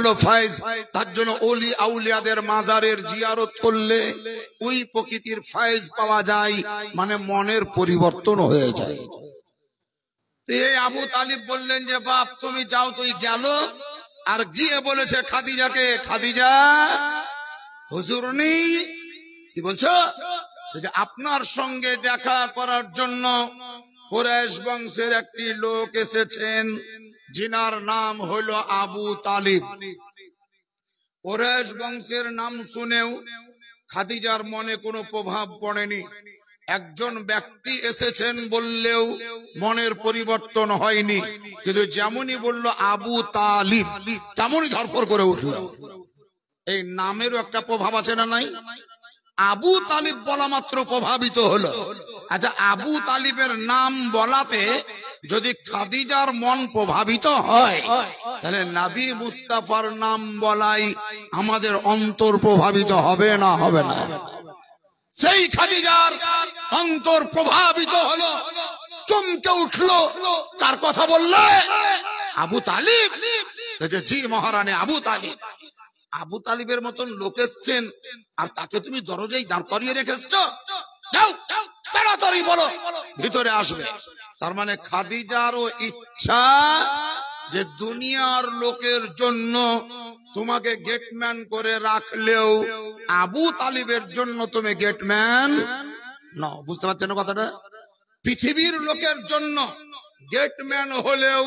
হলো ফায়েজ। তার জন্য ওলি আউলিয়াদের মাজারের জিয়ারত করলে ওই প্রকৃতির ফায়েজ পাওয়া যায়, মানে মনের পরিবর্তন হয়ে যায়। এই আবু তালিব বললেন যে বাপ তুমি যাও, তুই গেল আর গিয়ে বলেছে খাদিজাকে, খাদিজা হুজুর নেই, কি বলছো, যে আপনার সঙ্গে দেখা করার জন্য কুরাইশ বংশের একটি লোক এসেছেন, যিনার নাম হলো আবু তালিব। কুরাইশ বংশের নাম শুনেও খাদিজার মনে কোনো প্রভাব পড়েনি। একজন ব্যক্তি এসেছেন বললেও মনের পরিবর্তন হয়নি, কিন্তু যেমনই বলল আবু তালিব তেমনই ধরপড় করে উঠল। এই নামেরও একটা প্রভাব আছে না নাই? আবু তালিব বলা মাত্র প্রভাবিত হলো। আচ্ছা, আবু তালিবের নাম বলাতে যদি খাদিজার মন প্রভাবিত হয়, তাহলে নবী মুস্তাফার নাম বলাই আমাদের অন্তর প্রভাবিত হবে না হবে না? সেই খাদিজার অন্তর প্রভাবিত হলো, চমকে উঠলো। কার কথা বললে? আবু তালিব। জি মহারানী, আবু তালিব। আবু তালিবের মতন লোক এসছেন আর তাকে তুমি দরজায় দাঁড় করিয়ে রেখেছ? যাও তাড়াতাড়ি বলো ভিতরে আসবে। তার মানে খাদিজারও ইচ্ছা যে দুনিয়ার লোকের জন্য তোমাকে গেটম্যান করে রাখলেও আবু তালিবের জন্য তুমি গেটম্যান নও। বুঝতে পারছেন না কথাটা? পৃথিবীর লোকের জন্য গেটম্যান হলেও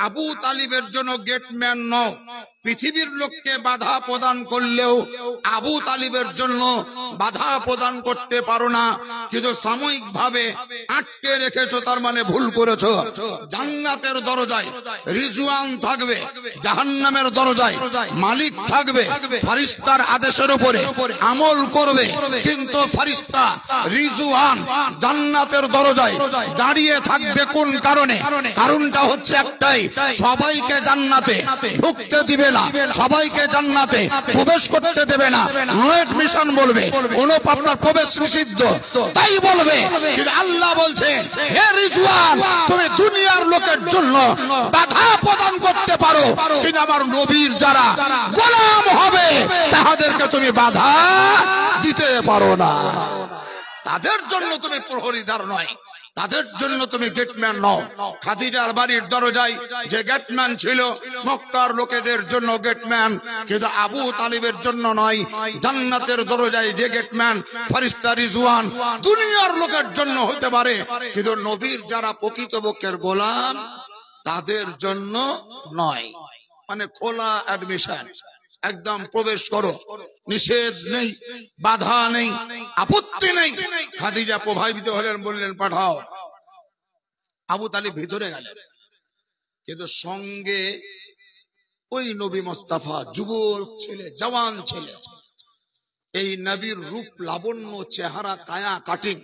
আবু তালিবের জন্য গেটম্যান নও। পৃথিবীর লোককে বাধা প্রদান করলেও আবু তালিবের জন্য বাধা প্রদান করতে পারো না, কিন্তু সাময়িক ভাবে আটকে রেখেছো, তার মানে ভুল করেছো। জান্নাতের দরজায় রিজওয়ান থাকবে, জাহান্নামের দরজায় মালিক থাকবে। ফেরেশতার আদেশের উপরে আমল করবে, কিন্তু ফেরেশতা রিজওয়ান জান্নাতের দরজায় দাঁড়িয়ে থাকবে কোন কারণে? কারণটা হচ্ছে একটাই, সবাইকে জান্নাতে ঢুকতে দিবে না, সবাইকে জান্নাতে প্রবেশ করতে দেবে না। নো এডমিশন বলবে, আপনার প্রবেশ নিষিদ্ধ তাই বলবে। কিন্তু আল্লাহ বলছেন, হে রিজওয়ান, তুমি দুনিয়ার লোকের জন্য বাধা প্রদান করতে পারো, কিন্তু আমার নবীর যারা গোলাম হবে তাদেরকে তুমি বাধা দিতে পারো না। তাদের জন্য তুমি প্রহরীদার নয়, তাদের জন্য তুমি গেটম্যান নও। খাদিজার বাড়ির দরজায় যে গেটম্যান ছিল মক্কার লোকেদের জন্য গেটম্যান, কিন্তু আবু তালিবের জন্য নয়। জান্নাতের দরজায় যে গেটম্যান ফেরেশতা রিজওয়ান দুনিয়ার লোকের জন্য হতে পারে, কিন্তু নবীর যারা প্রকৃতপক্ষের গোলাম তাদের জন্য নয়। মানে খোলা অ্যাডমিশন, একদম প্রবেশ করো, নিষেধ নেই, বাধা নেই, আপত্তি নেই। খাদিজা প্রভাবিত হলেন, বললেন পাঠাও। আবু তালিব ভিতরে গেলেন, কিন্তু সঙ্গে ওই নবী মুস্তাফা, যুবক ছেলে, জওয়ান ছেলে। এই নবীর রূপ লাবণ্য, চেহারা, কায়া কাটিং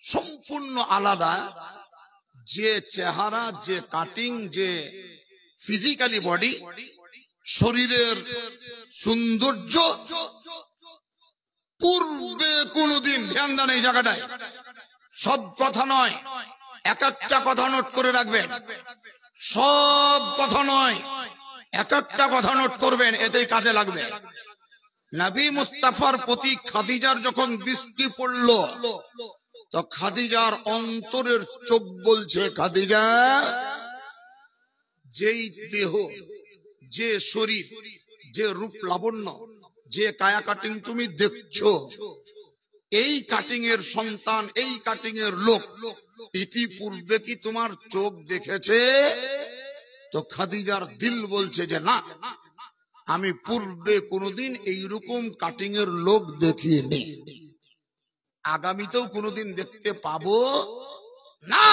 সম্পূর্ণ আলাদা। যে চেহারা, যে কাটিং, যে ফিজিক্যালি বডি, শরীরের সৌন্দর্য পূর্বে কোনদিন ধ্যান দেন এই জায়গাটায়। সব কথা নয়, এক একটা কথা নোট করে রাখবেন। সব কথা নয়, এক একটা কথা নোট করবেন, এতেই কাজে লাগবে। নবী মুস্তাফার প্রতি খাদিজার যখন দৃষ্টি পড়ল, তো খাদিজার অন্তরের চোখ বলছে, খাদিজা, যেই দেহ, যে শরীর, যে রূপ লাবণ্য, যে কায়া কাটিং তুমি দেখছো, এই কাটিং এর সন্তান, এই কাটিং এর লোক ইতিপূর্বে কি তোমার চোখ দেখেছে? তো খাদিজার দিল বলছে যে না, আমি পূর্বে কোনোদিন এইরকম কাটিং এর লোক দেখিনি, আগামীতেও কোনোদিন দেখতে পাবো না।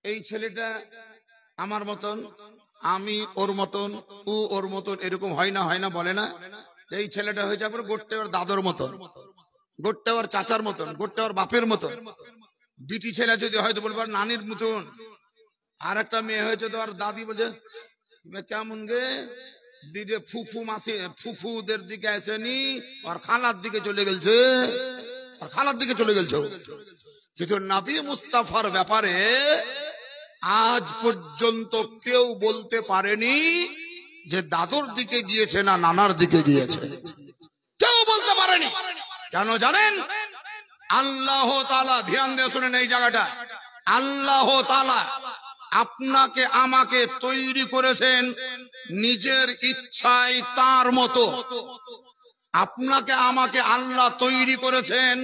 এই ছেলেটা আমার মতন, আমি ওর মতন, ও ওর মতন, এরকম হয় না, হয় না বলে না? এই ছেলেটা হয়ে যাবে গোট্টে ওর দাদর মতন, গোট্টে ওর চাচার মতন, গোট্টে ওর বাপের মতন। বিটি ছেলে যদি হয়তো বলবো নানির মতন। আর একটা মেয়ে হয়েছে তো আর দাদি বলছে কেমন গে দিদি, ফুফু মাসি, ফুফুদের দিকে আসেনি, আর খালার দিকে চলে গেছে, আর খালার দিকে চলে গেছে। কিন্তু নবী মুস্তাফার ব্যাপারে আজ পর্যন্ত কেউ বলতে পারেনি যে দাদুর দিকে গিয়েছে না নানার দিকে গিয়েছে, কেউ বলতে পারেনি। কেন জানেন? আল্লাহ তাআলা, ধ্যান দিয়ে শুনেন এই জায়গাটা, আল্লাহ তাআলা আপনাকে আমাকে তৈরি করেছেন নিজের ইচ্ছায় তার মতো। আপনাকে আমাকে আল্লাহ তৈরি করেছেন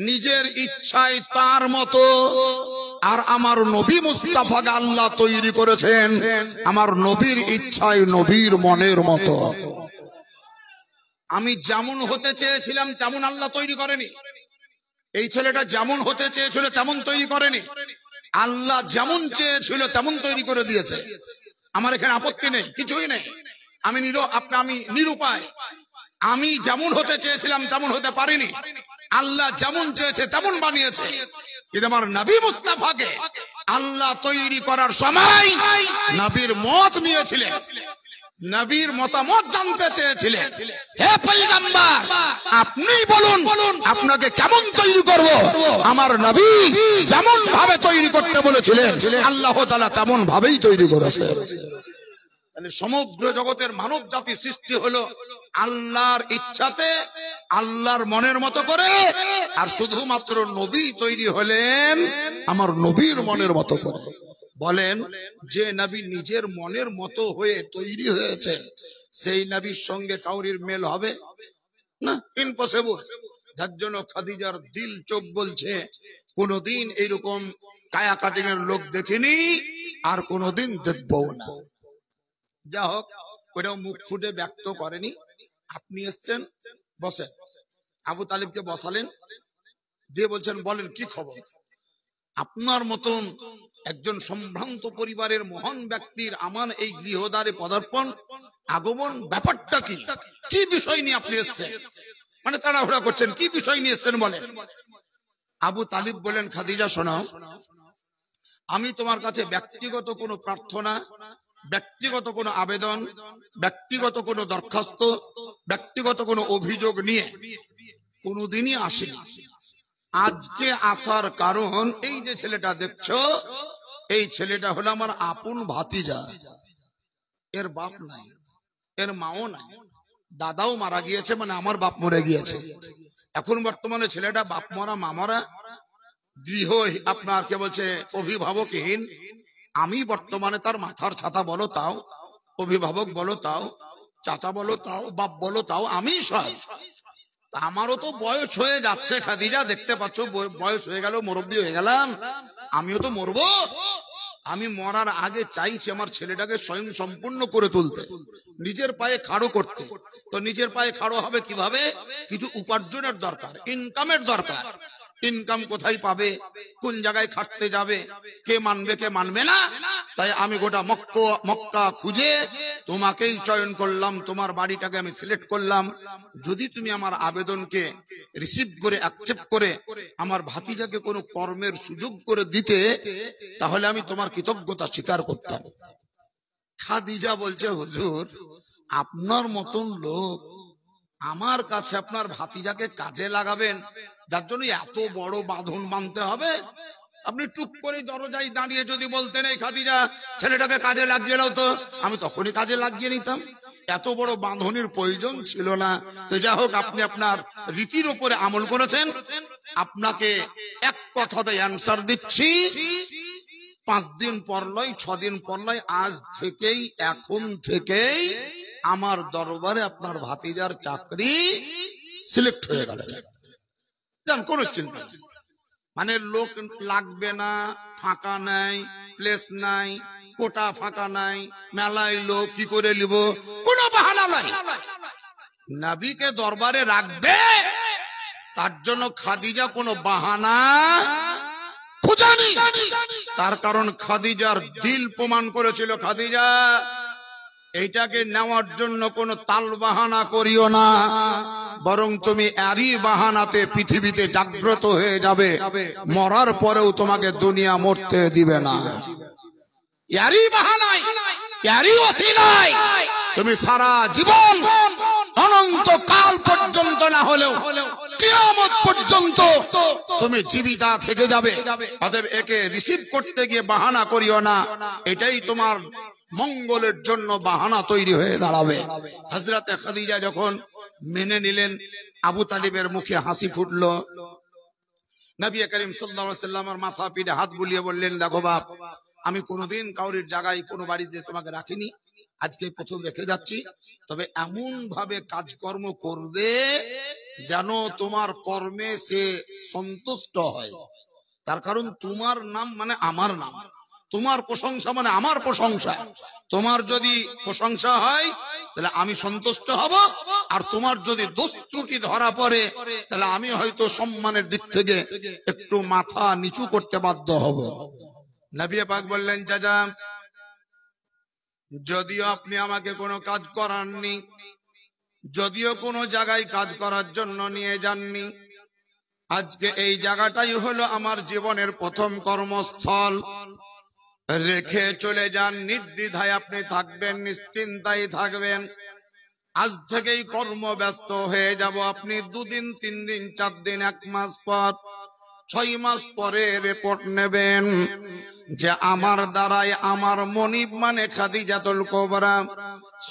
নিজের ইচ্ছায় তার মতো। আর আমার নবী মুস্তাফাকে আল্লাহ তৈরি করেছেন আমার নবীর ইচ্ছায় নবীর মনের মতো। আমি যেমন হতে চেয়েছিলাম তেমন আল্লাহ তৈরি করেনি। এই ছেলেটা যেমন হতে চেয়েছিল তেমন তৈরি করেনি, আল্লাহ যেমন চেয়েছিল তেমন তৈরি করে দিয়েছে। আমার এখানে আপত্তি নেই, কিছুই নেই। আমি নিরুপায়। আমি যেমন হতে চেয়েছিলাম তেমন হতে পারিনি, আল্লাহ যেমন চেয়েছে তেমন বানিয়েছে। কিন্তু আমার নবী মুস্তাফাকে আল্লাহ তৈরি করার সময় নবীর মত নিয়েছিলেন, নবীর মতামত জানতে চেয়েছিলেন। হে পয়গম্বর, আপনি বলুন আপনাকে কেমন তৈরি করব? আমার নবী যেমন ভাবে তৈরি করতে বলেছিলেন আল্লাহ তাআলা তেমন ভাবেই তৈরি করেছেন। তাহলে সমগ্র জগতের মানব জাতি সৃষ্টি হলো আল্লাহর ইচ্ছাতে, আল্লাহর মনের মতো করে। আর শুধুমাত্র নবী তৈরি হলেন আমার নবীর মনের মতো করে। বলেন, যে নবী নিজের মনের মতো হয়ে তৈরি হয়েছে সেই নবীর সঙ্গে কাউরির মেল হবে না? ইম্পসিবল। যার জন্য খাদিজার দিল চোখ বলছে কোনদিন এইরকম কায়া কাটিং এর লোক দেখিনি, আর কোনদিন দেখবো না। যা হোক, ওটাও মুখ ফুটে ব্যক্ত করেনি। আপনি এসছেন, বসেন। আবু তালিবকে বসালেন, দিয়ে বলছেন বলেন কি খবর? আপনার মতন একজন সম্ভ্রান্ত পরিবারের মহান ব্যক্তির আমার এই গৃহদ্বারে পদার্পণ, আগমন, ব্যাপারটা কি? কি বিষয় নিয়ে আপনি এসছেন? মানে তাড়াহুড়া করছেন, কি বিষয় নিয়ে এসছেন বলেন। আবু তালিব বলেন, খাদিজা শোনো, আমি তোমার কাছে ব্যক্তিগত কোনো প্রার্থনা, ব্যক্তিগত কোনো আবেদন, ব্যক্তিগত কোনো দরখাস্ত, ব্যক্তিগত কোনো অভিযোগ নিয়ে কোনোদিনই আসিনি। আজকে আসার কারণ, এই যে ছেলেটা দেখছো, এই ছেলেটা হলো আমার আপন ভাতিজা। এর বাপ নাই, এর মাও নাই, দাদাও মারা গিয়েছে, মানে আমার বাপ মরে গিয়েছে। এখন বর্তমানে ছেলেটা বাপ মরা মা মরা, গৃহ আপনার কে বলছে অভিভাবকহীন। আমি বর্তমানে তার মাথার ছাতা বলো তাও, অভিভাবক বলো তাও, চাচা বলো তাও, বাপ বলো তাও, আমি সব। আমারও তো বয়স হয়ে যাচ্ছে খাদিজা, দেখতে পাচ্ছ বয়স হয়ে গেল, মুরব্বী হয়ে গেলাম, আমিও তো মরবো। আমি মরার আগে চাইছি আমার ছেলেটাকে স্বয়ং সম্পূর্ণ করে তুলতে, নিজের পায়ে খাড়ো করতে। তো নিজের পায়ে খাড়ো হবে কিভাবে? কিছু উপার্জনের দরকার, ইনকামের দরকার। ইনকাম কোথায় পাবে, কোন জায়গায় খাটতে যাবে, কে মানবে কে মানবে না। তাই আমি গোটা মক্কা খুঁজে তোমাকেই চয়ন করলাম, তোমার বাড়িটাকে আমি সিলেক্ট করলাম। যদি তুমি আমার আবেদনকে রিসিভ করে অ্যাকসেপ্ট করে আমার ভাতিজাকে কোনো কর্মের সুযোগ করে দিতে, তাহলে আমি তোমার কৃতজ্ঞতা স্বীকার করতাম। খাদিজা বলছে, হুজুর আপনার মতন লোক আমার কাছে আপনার ভাতিজাকে কাজে লাগাবেন, যার জন্য এত বড় বাঁধন বাঁধতে হবে? আপনি টুক করে দরজায় দাঁড়িয়ে যদি বলতেন এই খাদিজা ছেলেটাকে কাজে লাগিয়ে নাও, তো আমি তখনই কাজে লাগিয়ে নিতাম। এত বড় বাঁধনের প্রয়োজন ছিল না। তো যা হোক, আপনি আপনার রীতির উপরে আমল করেছেন। আপনাকে এক কথাতে অ্যান্সার দিচ্ছি, 5 দিন পর নয়, 6 দিন পর নয়, আজ থেকেই, এখন থেকেই আমার দরবারে আপনার ভাতিজার চাকরি সিলেক্ট হয়ে গেল। জান, কোন চিন্তা নেই। মানে লোক লাগবে না, ফাঁকা নাই, প্লেস নাই, কোটা ফাঁকা নাই, মেলায় লোক কি করে নিব, কোনো বাহানা নাই। নবীকে দরবারে রাখবে, তার জন্য খাদিজা কোনো বাহানা খুঁজেনি। তার কারণ খাদিজার দিল প্রমাণ করেছিল, খাদিজা এইটাকে নেওয়ার জন্য কোনো তাল বাহানা করিও না, বরং তুমি এরই বাহানাতে পৃথিবীতে জাগ্রত হয়ে যাবে, মরার পরেও তোমাকে দুনিয়া মরতে দিবে না। এরই বাহানায়, এরই ওসিলায় তুমি সারা জীবন অনন্ত কাল পর্যন্ত না হলেও কিয়ামত পর্যন্ত তুমি জীবিতা থেকে যাবে। অতএব একে রিসিভ করতে গিয়ে বাহানা করিও না, এটাই তোমার মঙ্গলের জন্য বাহানা তৈরি হয়ে দাঁড়াবে। হযরতে খাদিজা যখন মেনে নিলেন, আবু তালিবের মুখে হাসি ফুটলো। নবী করিম সাল্লাল্লাহু আলাইহি ওয়াসাল্লামের মাথা পিঠে হাত বুলিয়ে বললেন, দেখো বাপ, আমি কোনোদিন কাউরির জায়গায় কোনো বাড়িতে তোমাকে রাখিনি, আজকে প্রথম রেখে যাচ্ছি। তবে এমন ভাবে কাজকর্ম করবে যেন তোমার কর্মে সে সন্তুষ্ট হয়। তার কারণ তোমার নাম মানে আমার নাম, তোমার প্রশংসা মানে আমার প্রশংসা। তোমার যদি প্রশংসা হয় তাহলে আমি সন্তুষ্ট হব, আর তোমার যদি দোষ ত্রুটি ধরা পড়ে তাহলে আমি হয়তো সম্মানের দিক থেকে একটু মাথা নিচু করতে বাধ্য হব। নবী পাক বললেন, চাচা, যদিও আপনি আমাকে কোনো কাজ করাননি, যদিও কোনো জায়গায় কাজ করার জন্য নিয়ে যাননি, আজকে এই জায়গাটাই হলো আমার জীবনের প্রথম কর্মস্থল। রেখে চলে যান, নির্দ্বিধায় আপনি থাকবেন, নিশ্চিন্তায় থাকবেন। আজ থেকেই কর্মব্যস্ত হয়ে যাব। আপনি 2 দিন 3 দিন 4 দিন 1 মাস পর 6 মাস পরে রিপোর্ট নেবেন যে আমার দ্বারাই আমার মনিব মানে খাদিজাতুল কুবরা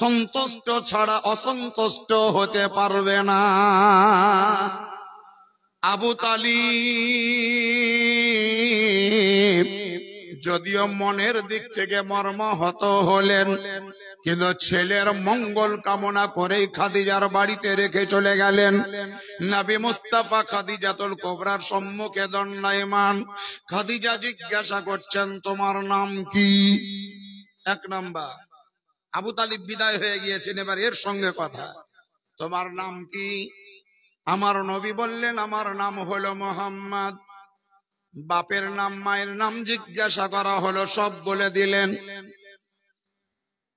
সন্তুষ্ট ছাড়া অসন্তুষ্ট হতে পারবে না। আবু তালিব যদিও মনের দিক থেকে মর্মাহত হলেন, কিন্তু ছেলের মঙ্গল কামনা করেই খাদিজার বাড়িতে রেখে চলে গেলেন। নবী মুস্তাফা খাদিজাতুল কুবরার সম্মুখে দণ্ডায়মান। খাদিজা জিজ্ঞাসা করছেন, তোমার নাম কি? 1 নাম্বার, আবু তালিব বিদায় হয়ে গিয়েছেন, এবার এর সঙ্গে কথা। তোমার নাম কি? আমার নবী বললেন, আমার নাম হলো মুহাম্মদ। বাপের নাম মায়ের নাম জিজ্ঞাসা করা হলো, সব বলে দিলেন।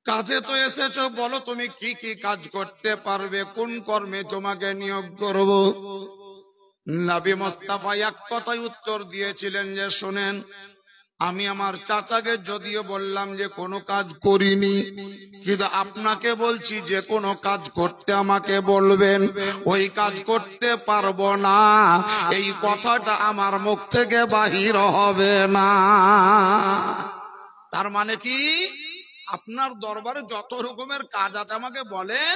কাজে তো এসেছো, বলো তুমি কি কি কাজ করতে পারবে, কোন কর্মে তোমাকে নিয়োগ করব। নবী মুস্তাফা এক কথায় উত্তর দিয়েছিলেন যে, শুনেন, আমি আমার চাচাকে যদিও বললাম যে কোনো কাজ করিনি, কিন্তু আপনাকে বলছি যে কোনো কাজ করতে আমাকে বলবেন, ওই কাজ করতে পারবো না, এই কথাটা আমার মুখ থেকে বাহির হবে না। তার মানে কি, আপনার দরবারে যত রকমের কাজ আছে আমাকে বলেন,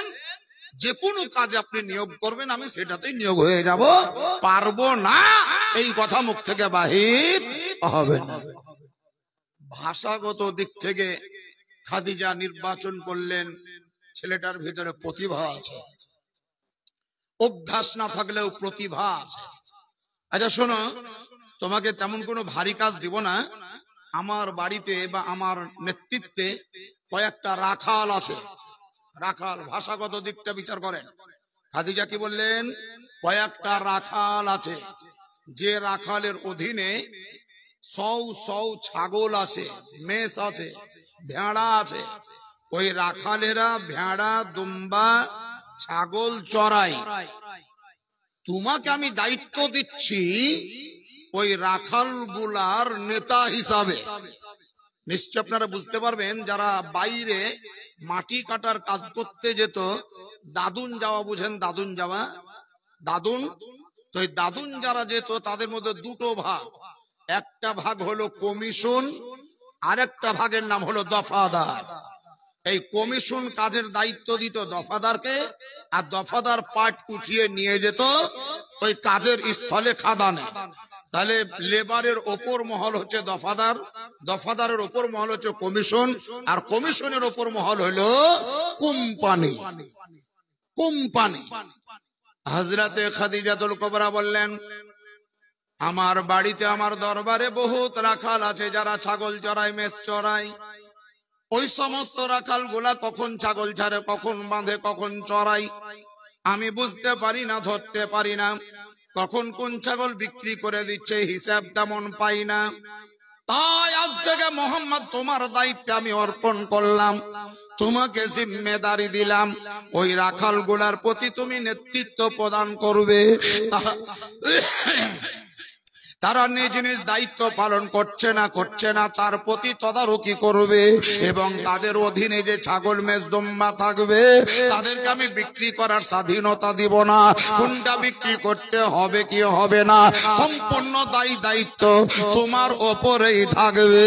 যে কোনো কাজ আপনি নিয়োগ করবেন, আমি সেটাতেই নিয়োগ হয়ে যাব, পারবো না এই কথা মুখ থেকে বাহির হবে না। ভাষাগত দিক থেকে খাদিজা নির্বাচন করলেন, ছেলেটার ভিতরে প্রতিভা আছে, অভ্যাস না থাকলেও প্রতিভা আছে। আচ্ছা শোনো, তোমাকে তেমন কোনো ভারী কাজ দিব না, আমার বাড়িতে বা আমার নেতৃত্বে কয়েকটা রাখাল আছে। রাখাল, ভাষাগত দিকটা বিচার করেন। খাদিজা কি বললেন? কয়েকটা রাখাল আছে, যে রাখালের অধীনে 100 ছাগল আছে, মেষ আছে, ভেড়া আছে। ওই রাখালেরা ভেড়া দুম্বা ছাগল চড়ায়। তোমাকে আমি দায়িত্ব দিচ্ছি ওই রাখাল গুলার নেতা হিসাবে। নিশ্চয় আপনারা বুঝতে পারবেন, যারা বাইরে মাটি কাটার কাজ করতে যেত, দাদুন যাওয়া বুঝেন, দাদুন যাওয়া, দাদুন, তো এই দাদুন যারা যেত তাদের মধ্যে 2টো ভাগ। একটা ভাগ হলো কমিশন, আর একটা ভাগের নাম হলো দফাদার। এই কমিশন কাজের দায়িত্ব দিত দফাদারকে, আর দফাদার পাট উঠিয়ে নিয়ে যেত ওই কাজের স্থলে খাদানে। তাহলে লেবারের ওপর মহল হচ্ছে দফাদার, দফাদারের ওপর মহল হচ্ছে কমিশন, আর কমিশনের ওপর মহল হলো কোম্পানি। কোম্পানি। হযরতে খাদিজাতুল কুবরা বললেন, আমার বাড়িতে আমার দরবারে বহুত রাখাল আছে যারা ছাগল চড়ায়, মেষ চড়ায়। ওই সমস্ত রাখাল গুলা কখন ছাগল ছাড়ে, কখন বাঁধে, কখন চড়ায় আমি বুঝতে পারি না, ধরতে পারি না। কখন কোন ছাগল বিক্রি করে দিচ্ছে হিসাব তেমন পাই না। তাই আজ থেকে মোহাম্মদ তোমার দায়িত্বে আমি অর্পণ করলাম, তোমাকে জিম্মেদারি দিলাম, ওই রাখাল গুলার প্রতি তুমি নেতৃত্ব প্রদান করবে। তারা নিজ নিজ দায়িত্ব পালন করছে না তার প্রতি তদারকি করবে এবং তাদের অধীনে যে ছাগল মেষ দুম্বা থাকবে তাদেরকে আমি বিক্রি করার স্বাধীনতা দিব না। কোনটা বিক্রি করতে হবে কি হবে না সম্পূর্ণ দায়িত্ব তোমার ওপরেই থাকবে,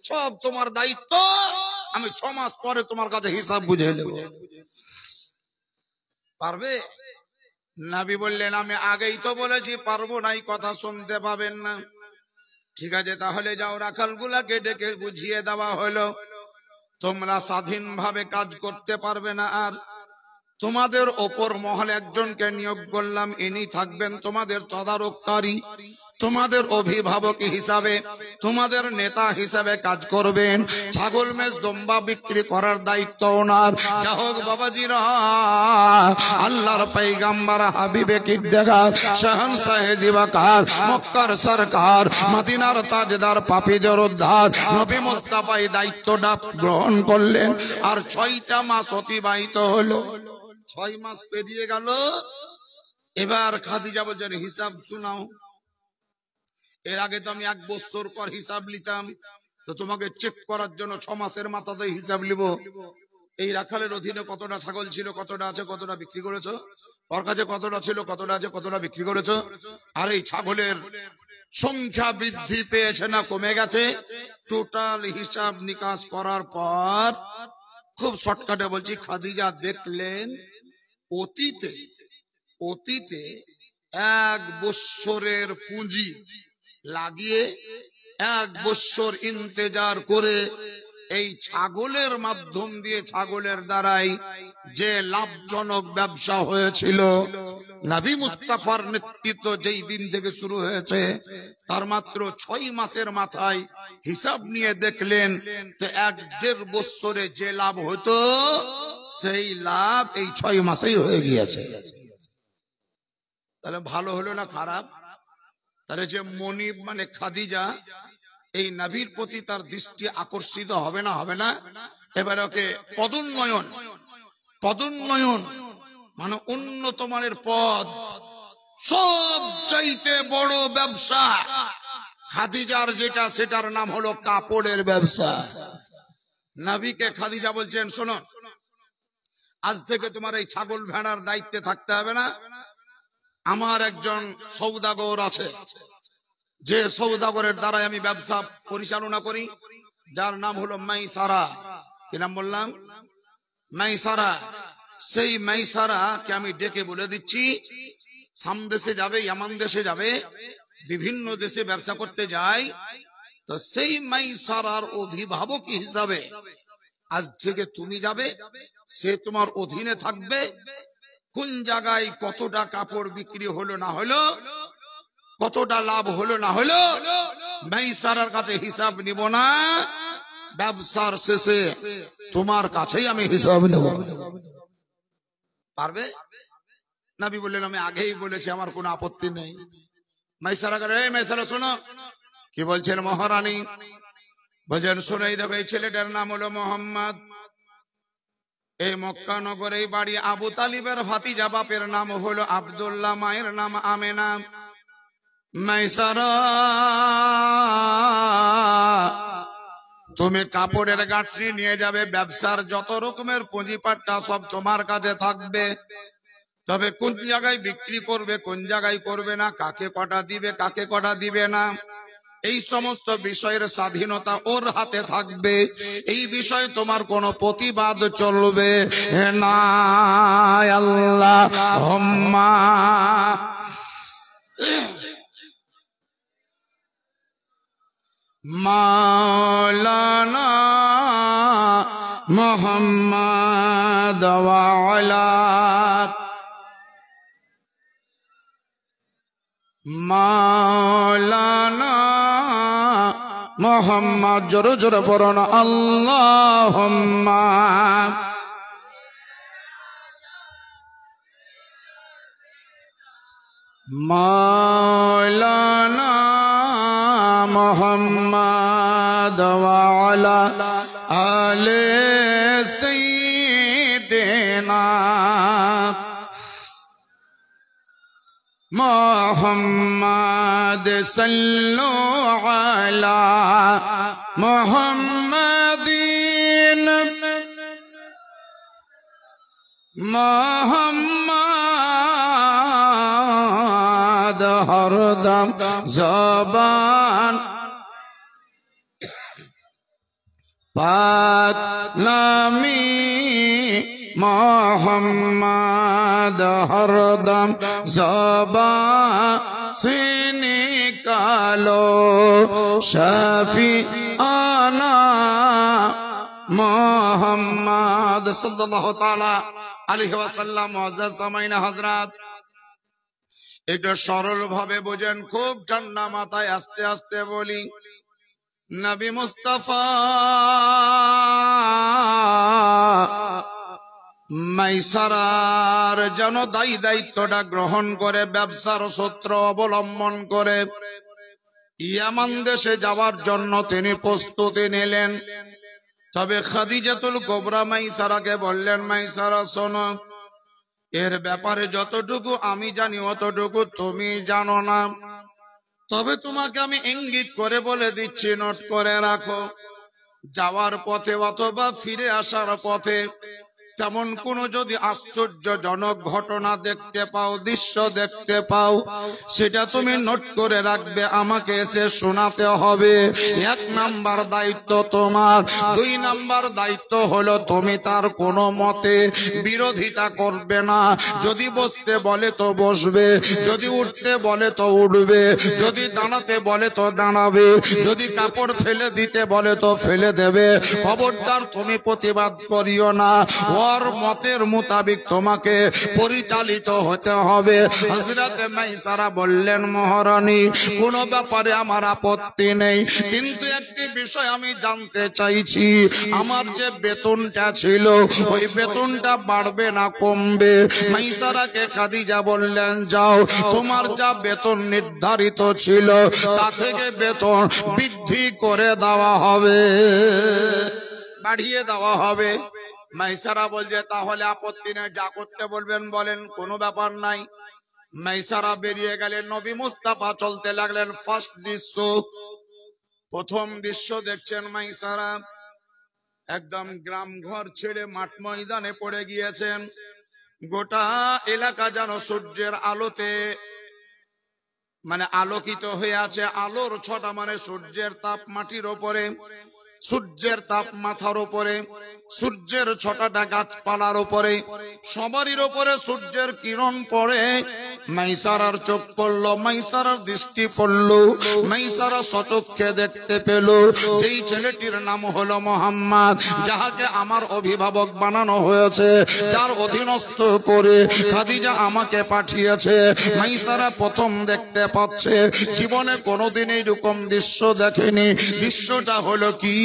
সব তোমার দায়িত্ব। আমি 6 মাস পরে তোমার কাছে হিসাব বুঝে নেব। পারবে? নবী বললেন আমি আগেই তো বলেছি পারবো না, এই কথা শুনতে পাবেন না। ঠিক আছে, তাহলে যাও, রাখালগুলাকে ডেকে বুঝিয়ে দেওয়া হলো তোমরা স্বাধীনভাবে কাজ করতে পারবে না, আর তোমাদের ওপর মহল একজনকে নিয়োগ করলাম, ইনি থাকবেন তোমাদের তদারককারী, তোমাদের অভিভাবক হিসাবে, তোমাদের নেতা হিসাবে কাজ করবেন। ছাগল মেষ দুম্বা বিক্রি করার দায়িত্ব ওনার। যা হোক বাবাজিরা, আল্লাহর পয়গম্বর হাবিবে কিবরিয়ার শাহনশাহে জিবাকার মক্কার সরকার মদিনার তাজদার পাপীদের উদ্ধার নবী মুস্তাফা এই দায়িত্বটা গ্রহণ করলেন। আর 6টা মাস অতিবাহিত হলো, 6 মাস পেরিয়ে গেল। এবার খাদিজা বলছেন হিসাব শোনাও। এর আগে তো আমি 1 বছর পর হিসাব নিতাম, তো তোমাকে চেক করার জন্য 6 মাসের মাথাতে হিসাব নিব। এই রাখালের অধীনে কতটা ছাগল ছিল, কতটা আছে, কতটা বিক্রি করেছো, ওর কাছে কতটা ছিল, কতটা আছে, কতটা বিক্রি করেছো, আর এই ছাগলের সংখ্যা বৃদ্ধি পেয়েছে না কমে গেছে, টোটাল হিসাব নিকাশ করার পর খুব শর্টকাটে বলছি, খাদিজা দেখলেন অতীতে 1 বৎসরের পুঁজি লাগিয়ে 1 বৎসর ইন্তেজার করে এই ছাগলের মাধ্যম দিয়ে, ছাগলের দ্বারাই যে লাভজনক ব্যবসা হয়েছিল, নবী মুস্তাফার নেতৃত্ব যেই দিন থেকে শুরু হয়েছে তার মাত্র 6 মাসের মাথায় হিসাব নিয়ে দেখলেন তো 1-1.5 বৎসরে যে লাভ হতো সেই লাভ এই 6 মাসেই হয়ে গিয়েছে। তাহলে ভালো হলো না খারাপ? তাহলে যে মনিব মানে খাদিজা, এই নবীর প্রতি তার দৃষ্টি আকর্ষিত হবে না? হবে না? এবারে ওকে পদোন্নয়ন মানে উন্নত মানের পদ, সব চাইতে বড় ব্যবসা খাদিজার যেটা, সেটার নাম হলো কাপড়ের ব্যবসা। নবীকে খাদিজা বলছেন শোনো, আজ থেকে তোমার এই ছাগল ভেড়ার দায়িত্বে থাকতে হবে না। আমার একজন সওদাগর আছে, যে সওদাগরের দ্বারাই আমি ব্যবসা পরিচালনা করি, যার নাম হলো মাইসারা। কি নাম বললাম? মাইসারা। সেই মাইসারাকে আমি ডেকে বলে দিচ্ছি, সাম দেশে যাবে, ইয়ামান দেশে যাবে, বিভিন্ন দেশে ব্যবসা করতে যায়, তো সেই মাইসারার অভিভাবক হিসাবে আজ থেকে তুমি যাবে, সে তোমার অধীনে থাকবে। কোন জায়গায় কতটা কাপড় বিক্রি হলো না হলো, কতটা লাভ হলো না হলো, মাইসারার কাছে হিসাব নিব না, ব্যবসার শেষে তোমার কাছেই আমি হিসাব নেব। পারবে? নবী বললেন আমি আগেই বলেছি, আমার কোনো আপত্তি নেই। মাইসারা করে, এই মাইসারা শোনো। কি বলছেন মহারানী? বলছেন শোনো, এই দেখো এই ছেলেটার নাম হলো মোহাম্মদ, এই মক্কা নগরেই বাড়ি, আবু তালিবের ভাতিজা, বাপের নাম হলো আব্দুল্লাহ, মায়ের নাম আমেনা। মাইসারা, তুমি কাপড়ের গাঁটরি নিয়ে যাবে, ব্যবসার যত রকমের পুঁজিপাটটা সব তোমার কাছে থাকবে, তবে কোন জায়গায় বিক্রি করবে, কোন জায়গায় করবে না, কাকে কটা দিবে, কাকে কটা দিবে না, এই সমস্ত বিষয়ের স্বাধীনতা ওর হাতে থাকবে। এই বিষয়ে তোমার কোনো প্রতিবাদ চলবে না। আল্লাহুম্মা মাওলানা মুহাম্মদ ওয়া আলা মাওলানা মুহাম্মদ। জোরে জোরে পড়ো না, আল্লাহুম্মা মাওলানা মুহাম্মদ ওয়া আলা আলি সাইয়্যিদিনা মোহাম্মদ সাল্লাল্লাহু আলা মোহাম্মদিন মোহাম্মদ হরদম জবান পাক নামি মোহাম্মদ হরদম জবান से निकालो शफी आना मोहम्मद सल्लल्लाहु ताला अलैहि वसल्लम। मुअज्जज सामाईन हजरात, একটু সরল ভাবে বোঝেন, খুব ঠান্ডা মাথায় আস্তে আস্তে বলি। নবী মুস্তাফা মাইসারার যেন দায়িত্বটা গ্রহণ করে ব্যবসার সূত্র অবলম্বন করে ইয়ামান দেশে যাওয়ার জন্য তিনি প্রস্তুতি নিলেন। তবে খাদিজাতুল কুবরা মাইসারাকে বললেন, মাইসারা শোনো, এর ব্যাপারে যতটুকু আমি জানি অতটুকু তুমি জানো না, তবে তোমাকে আমি ইঙ্গিত করে বলে দিচ্ছি, নোট করে রাখো। যাওয়ার পথে অথবা ফিরে আসার পথে তেমন কোন যদি আশ্চর্যজনক ঘটনা দেখতে পাও, দৃশ্য দেখতে পাও, সেটা তুমি নোট করে রাখবে, আমাকে এসে শোনাতে হবে। 1 নাম্বার দায়িত্ব তোমার। 2 নাম্বার দায়িত্ব হলো তুমি তার কোনো মতে বিরোধিতা করবে না। যদি বসতে বলে তো বসবে, যদি উঠতে বলে তো উঠবে, যদি দাঁড়াতে বলে তো দাঁড়াবে, যদি কাপড় ফেলে দিতে বলে তো ফেলে দেবে। খবরদার তুমি প্রতিবাদ করিও না, ওর মতের মোতাবেক তোমাকে পরিচালিত হতে হবে। হযরত মাইসারা বললেন, মহারানী, কোন ব্যাপারে আমার আপত্তি নেই, কিন্তু একটি বিষয় আমি জানতে চাইছি, আমার যে বেতনটা ছিল ওই বেতনটা বাড়বে না কমবে? মাইসারাকে খাদিজা বললেন, যাও, তোমার যা বেতন নির্ধারিত ছিল তা থেকে বেতন বৃদ্ধি করে দেওয়া হবে, বাড়িয়ে দেওয়া হবে। মাইসারা বলছে, তাহলে আপত্তি নেই, যা করতে বলবেন বলেন, কোনো ব্যাপার নাই। মাইসারা বেরিয়ে গেলেন, নবী মুস্তাফা চলতে লাগলেন। ফার্স্ট দৃশ্য, প্রথম দৃশ্য দেখছেন মাইসারা একদম গ্রাম ঘর ছেড়ে মাঠ ময়দানে পড়ে গিয়েছেন। গোটা এলাকা যেন সূর্যের আলোতে মানে আলোকিত হয়ে আছে। আলোর ছটা মানে সূর্যের তাপ মাটির ওপরে, সূর্যের তাপ মাথার উপরে, সূর্যের ছটাটা গাছপালার উপরে, সবারই উপরে সূর্যের কিরণ পড়ে। মাইসারার চোখ পড়ল, মাইসারার দৃষ্টি পড়ল, মাইসারা সচক্ষে দেখতে পেল যেই ছেলেটির নাম হলো মোহাম্মদ, যাহাকে আমার অভিভাবক বানানো হয়েছে, যার অধীনস্থ করে খাদিজা আমাকে পাঠিয়েছে। মাইসারা প্রথম দেখতে পাচ্ছে, জীবনে কোনোদিন এইরকম দৃশ্য দেখেনি। দৃশ্যটা হলো কি?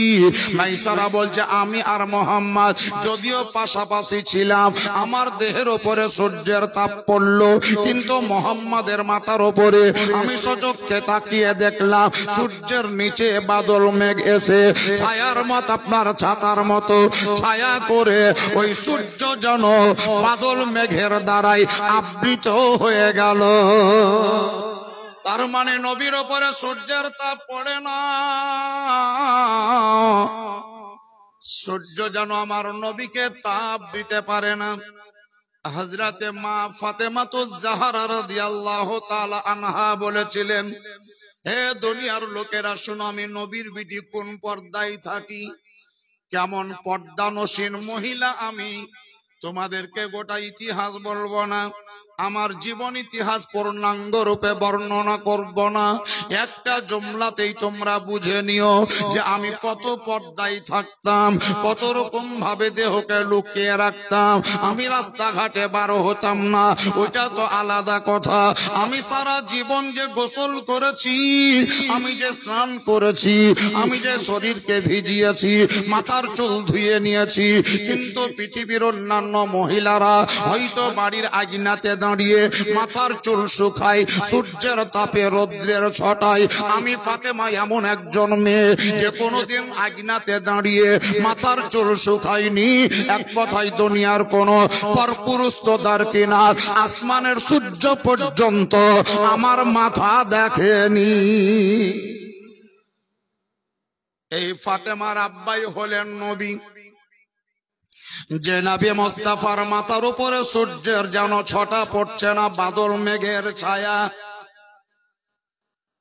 মাইসারা বলছে, আমি আর মোহাম্মদ যদিও পাশাপাশি ছিলাম, আমার দেহের উপরে সূর্যের তাপ পড়লো, কিন্তু মোহাম্মদের মাথার উপরে আমি সচক্ষে তাকিয়ে দেখলাম সূর্যের নিচে বাদল মেঘ এসে ছায়ার মত, আপনার ছাতার মতো ছায়া করে ওই সূর্য যেন বাদল মেঘের দ্বারাই আবৃত হয়ে গেল। তার মানে নবীর উপরে সূর্যের তাপ পড়ে না, সূর্য যেন আমার নবীকে তাপ দিতে পারে না। হযরতে মা ফাতেমাতুজ জাহরা রাদিয়াল্লাহু তাআলা আনহা বলেছিলেন, হে দুনিয়ার লোকেরা শোনো, আমি নবীর বিটি কোন পর্দায় থাকি, কেমন পর্দানসীন মহিলা আমি, তোমাদেরকে গোটা ইতিহাস বলবো না, আমার জীবন ইতিহাস পূর্ণাঙ্গ রূপে বর্ণনা করব না, একটা জুমলাতেই তোমরা বুঝে নিও যে আমি কত পর্দায় থাকতাম, কত রকম ভাবে দেহকে লুকিয়ে রাখতাম। আমি রাস্তাঘাটে বার হতাম না, ওটা তো আলাদা কথা। আমি সারা জীবন যে গোসল করেছি, আমি যে স্নান করেছি, আমি যে শরীরকে ভিজিয়েছি, মাথার চুল ধুয়ে নিয়েছি, কিন্তু পৃথিবীর অন্যান্য মহিলারা হয়তো বাড়ির আঙিনাতে দাঁড়িয়ে মাথার চুল শুকাই, সূর্যের তাপে রৌদ্রের ছটায় আমি ফাতেমা এমন একজন মেয়ে যে কোনোদিন আয়নাতে দাঁড়িয়ে মাথার চুল শুকায়নি। এক কথায় দুনিয়ার কোন পরপুরুষ তো দারকিনার আসমানের সূর্য পর্যন্ত আমার মাথা দেখেনি। এই ফাতেমার আব্বাই হলেন নবী, যে নবী মুস্তাফার মাথার উপরে সূর্যের যেন ছটা পড়ছে না, বাদল মেঘের ছায়া।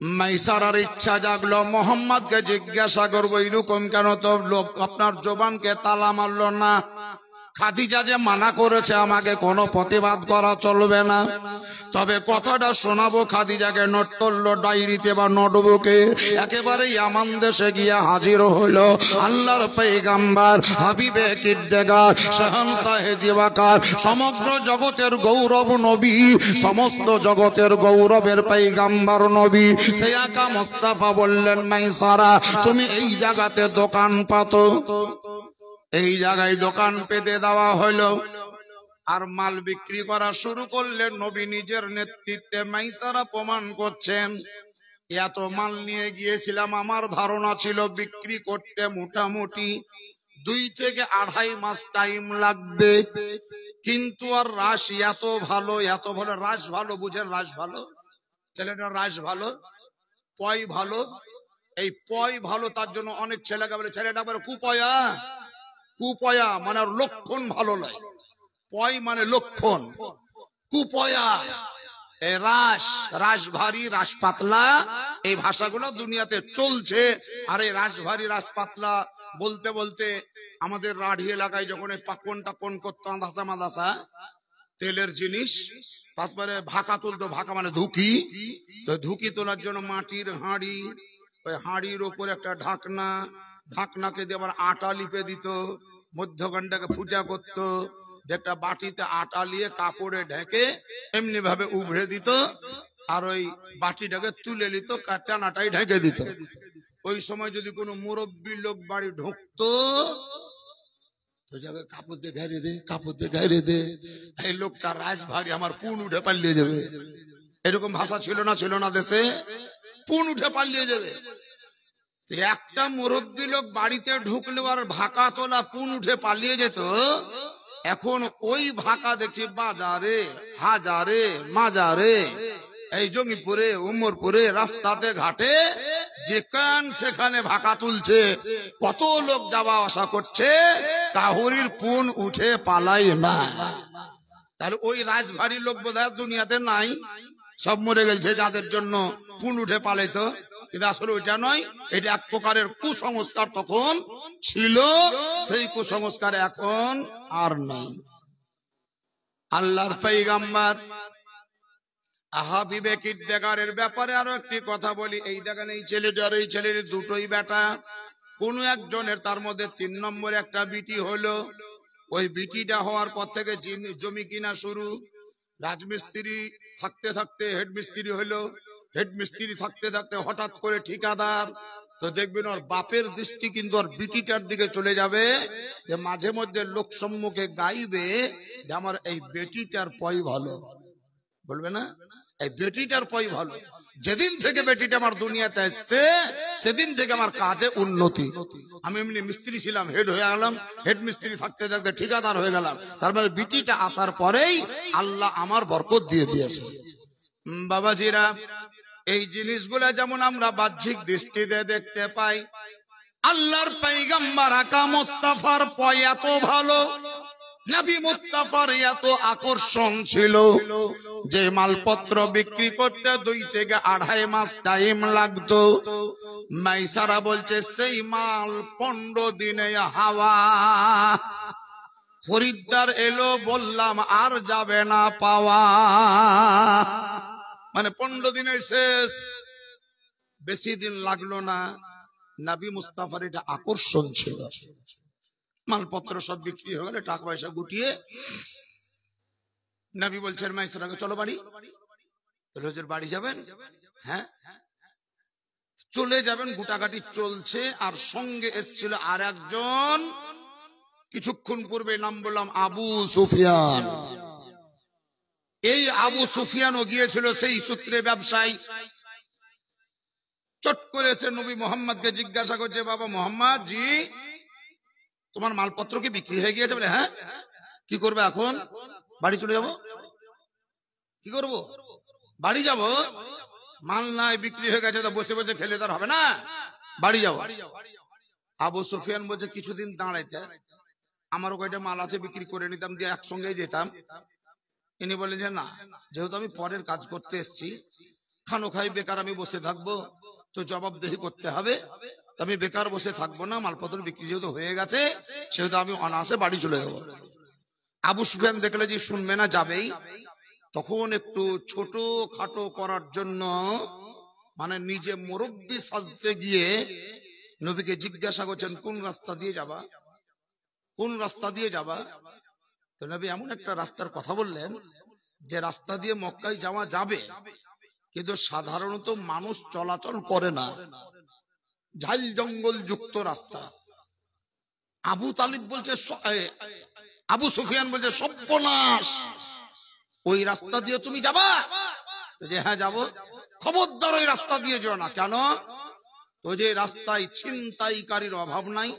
মাইসারার ইচ্ছা জাগলো মোহাম্মদকে জিজ্ঞাসা করবো এরকম কেন, তো লোক আপনার জবানকে তালা মারলো না। খাদিজা যে মানা করেছে আমাকে কোনো প্রতিবাদ করা চলবে না, তবে কথাটা শোনাবো। খাদিজাকে নোট করলো ডায়েরিতে বা নোটবুকে। একেবারে ইয়ামান দেশে গিয়ে হাজির হলো আল্লাহর পয়গম্বর হাবিবে কিদ্দেগার শাহনশাহে জিওয়াকার, সমগ্র জগতের গৌরব নবী, সমস্ত জগতের গৌরবের পয়গম্বর নবী। সে আকা মুস্তাফা বললেন মাইসারা তুমি এই জায়গাতে দোকান পাতো। এই জায়গায় দোকান পেতে দেওয়া হলো আর মাল বিক্রি করা শুরু করলেন নবী নিজের নেতৃত্বে। মাইসারা প্রমাণ করছেন এত মাল নিয়ে গিয়েছিলাম, আমার ধারণা ছিল বিক্রি করতে মোটামুটি 2 থেকে 2.5 মাস টাইম লাগবে, কিন্তু আর রাস এত ভালো, এত ভালো। রাস ভালো বুঝেন, রাস ভালো, ছেলেটা রাস ভালো, পয় ভালো। এই পয় ভালো তার জন্য অনেক ছেলেকে বলে ছেলেটা বলে কুপয়া। কুপয়া মানে লক্ষণ ভালো নয়, পয় মানে লক্ষণ, কুপয়া। এই রাস, রাস ভারী রাস পাতলা, এই ভাষাগুলো দুনিয়াতে চলছে। আর এই রাস ভারী রাস পাতলা বলতে বলতে আমাদের রাঢ়ি এলাকায় যখন পাকন টাকন করতো আদাসা মাদাসা তেলের জিনিস, তারপরে ভাকা তুলতো, ভাকা মানে ধুকি, তো ধুকি তোলার জন্য মাটির হাঁড়ি, ওই হাঁড়ির ওপর একটা ঢাকনা, ঢাকনাকে দিয়ে আবার আটা লিপে দিত, মধ্যখানটাকে পূজা করতো, একটা বাটিতে আটা লিয়ে কাপড়ে ঢেকে এমনি ভাবে উভড়ে দিত, আর ওই বাটিটাকে তুলে নিত, টানাটাই ঢেকে দিত। ওই সময় যদি কোনো মুরব্বী লোক বাড়ি ঢুকতো, কাপড় দিয়ে ঘাইরে দে, কাপড় দিয়ে ঘাইরে দে, এই লোকটা রাজ ভারী, আমার পুন উঠে পালিয়ে যাবে। এরকম ভাষা ছিল না, ছিল না দেশে? পুন উঠে পালিয়ে যাবে। একটা মুরব্বী লোক বাড়িতে ঢুকলে আর ভাকা তোলা পুন উঠে পালিয়ে যেত। এখন ওই ভাকা দেখছি বাজারে, হাজারে, মাজারে, এই জঙ্গিপুরে, উমরপুরে, রাস্তাতে ঘাটে যেখান সেখানে ভাকা তুলছে। কত লোক যাওয়া আসা করছে, কাহুরির পুন উঠে পালাই না। তাহলে ওই রাজভারী লোক বোধহয় দুনিয়াতে নাই, সব মরে গেছে যাদের জন্য পুন উঠে পালাইতো। কিন্তু আসলে ওইটা নয়, এটা এক প্রকারের কুসংস্কার তখন ছিল, সেই কুসংস্কার এখন আর নেই। আল্লাহর পয়গম্বর হাবিবে কিদ্দেগারের ব্যাপারে আরো একটি কথা বলি। এই দেখেন এই ছেলেটার এই ছেলের দুটোই বেটা, কোন একজনের তার মধ্যে 3 নম্বরে একটা বিটি হলো। ওই বিটিটা হওয়ার পর থেকে জমি কিনা শুরু। রাজমিস্ত্রি থাকতে থাকতে হেডমিস্ত্রি হলো, হেডমিস্ত্রি থাকতে থাকতে হঠাৎ করে ঠিকাদার। তো দেখবেন ওর বাপের দৃষ্টি কিন্তু ওর বিটিটার দিকে চলে যাবে, যে মাঝে মধ্যে লোক সম্মুখে গাইবে যে আমার এই বেটিটার পয় ভালো, বলবে না এই বেটিটার পয় ভালো। যেদিন থেকে বেটিটা আমার দুনিয়াতে আসছে সেদিন থেকে আমার কাজে উন্নতি। আমি এমনি মিস্ত্রি ছিলাম, হেড হয়ে গেলাম, হেড মিস্ত্রি থাকতে থাকতে ঠিকাদার হয়ে গেলাম। তারপরে বিটিটা আসার পরেই আল্লাহ আমার বরকত দিয়ে দিয়েছে। বাবাজিরা, এই জিনিসগুলো যেমন আমরা বাহ্যিক দৃষ্টিতে দেখতে পাই, আল্লাহর পয়গম্বর আকা মুস্তাফার পয় এত ভালো, নবী মুস্তাফার এত আকর্ষণ ছিল যে মালপত্র বিক্রি করতে 2 থেকে 2.5 মাস টাইম লাগতো। মাইসারা বলছে সেই মাল 15 দিনে হাওয়া। খরিদ্দার এলো, বললাম আর যাবে না পাওয়া, মানে 15 দিনে শেষ। বেশি দিন লাগলো না। নবী মুস্তাফার এটা আকর্ষণ ছিল। মালপত্র সব বিক্রি হয়ে গেলে টাকা পয়সা গুটিয়ে নবী বলছেন মাইসারাকে চলো বাড়ি। রোজের বাড়ি যাবেন? হ্যাঁ চলে যাবেন। গুটাগাটি চলছে, আর সঙ্গে এসেছিল আর একজন, কিছুক্ষণ পূর্বে নাম বললাম আবু সুফিয়ান। এই আবু সুফিয়ানও গিয়েছিল সেই সূত্রে ব্যবসায়ী। চট করে এসে নবী মোহাম্মদকে জিজ্ঞাসা করছে, বাবা মোহাম্মদ জি, তোমার মালপত্র কি বিক্রি হয়ে গিয়েছে? বলে হ্যাঁ। কি করবে এখন? বাড়ি চলে যাব। কি করব? বাড়ি যাব। মাল নাই, বিক্রি হয়ে গেছে, বসে বসে খেলে তার হবে না, বাড়ি যাও। আবু সুফিয়ান বলছে, কিছুদিন দাঁড়াইতে, আমারও কয়টা মাল আছে, বিক্রি করে নিতাম, দিয়ে একসঙ্গে যেতাম। ইনি বলেন যে না, যেহেতু আমি পরের কাজ করতে এসেছি, খানো খাই বেকার আমি বসে থাকবো, তো জবাবদেহি করতে হবে, আমি বেকার বসে থাকবো না, মালপত্র বিক্রি যেহেতু হয়ে গেছে, সেহেতু আমি অনায়াসে বাড়ি চলে যাবো। আবু সুফিয়ান দেখলে যে শুনবে না, যাবেই, তখন একটু ছোট খাটো করার জন্য মানে নিজে মুরব্বি সাজতে গিয়ে নবীকে জিজ্ঞাসা করছেন, কোন রাস্তা দিয়ে যাবা, কোন রাস্তা দিয়ে যাবা? তো নবী এমন একটা রাস্তার কথা বললেন যে রাস্তা দিয়ে মক্কায় যাওয়া যাবে, কিন্তু সাধারণত মানুষ চলাচল করে না, ঝাল জঙ্গল যুক্ত রাস্তা। আবু তালিব বলছে, আবু সুফিয়ান বলছে, সর্বনাশ, ওই রাস্তা দিয়ে তুমি যাবা? যে হ্যাঁ যাব। খবরদার ওই রাস্তা দিয়ে যাও না। কেন? তো যে রাস্তায় ছিনতাইকারীর অভাব নাই,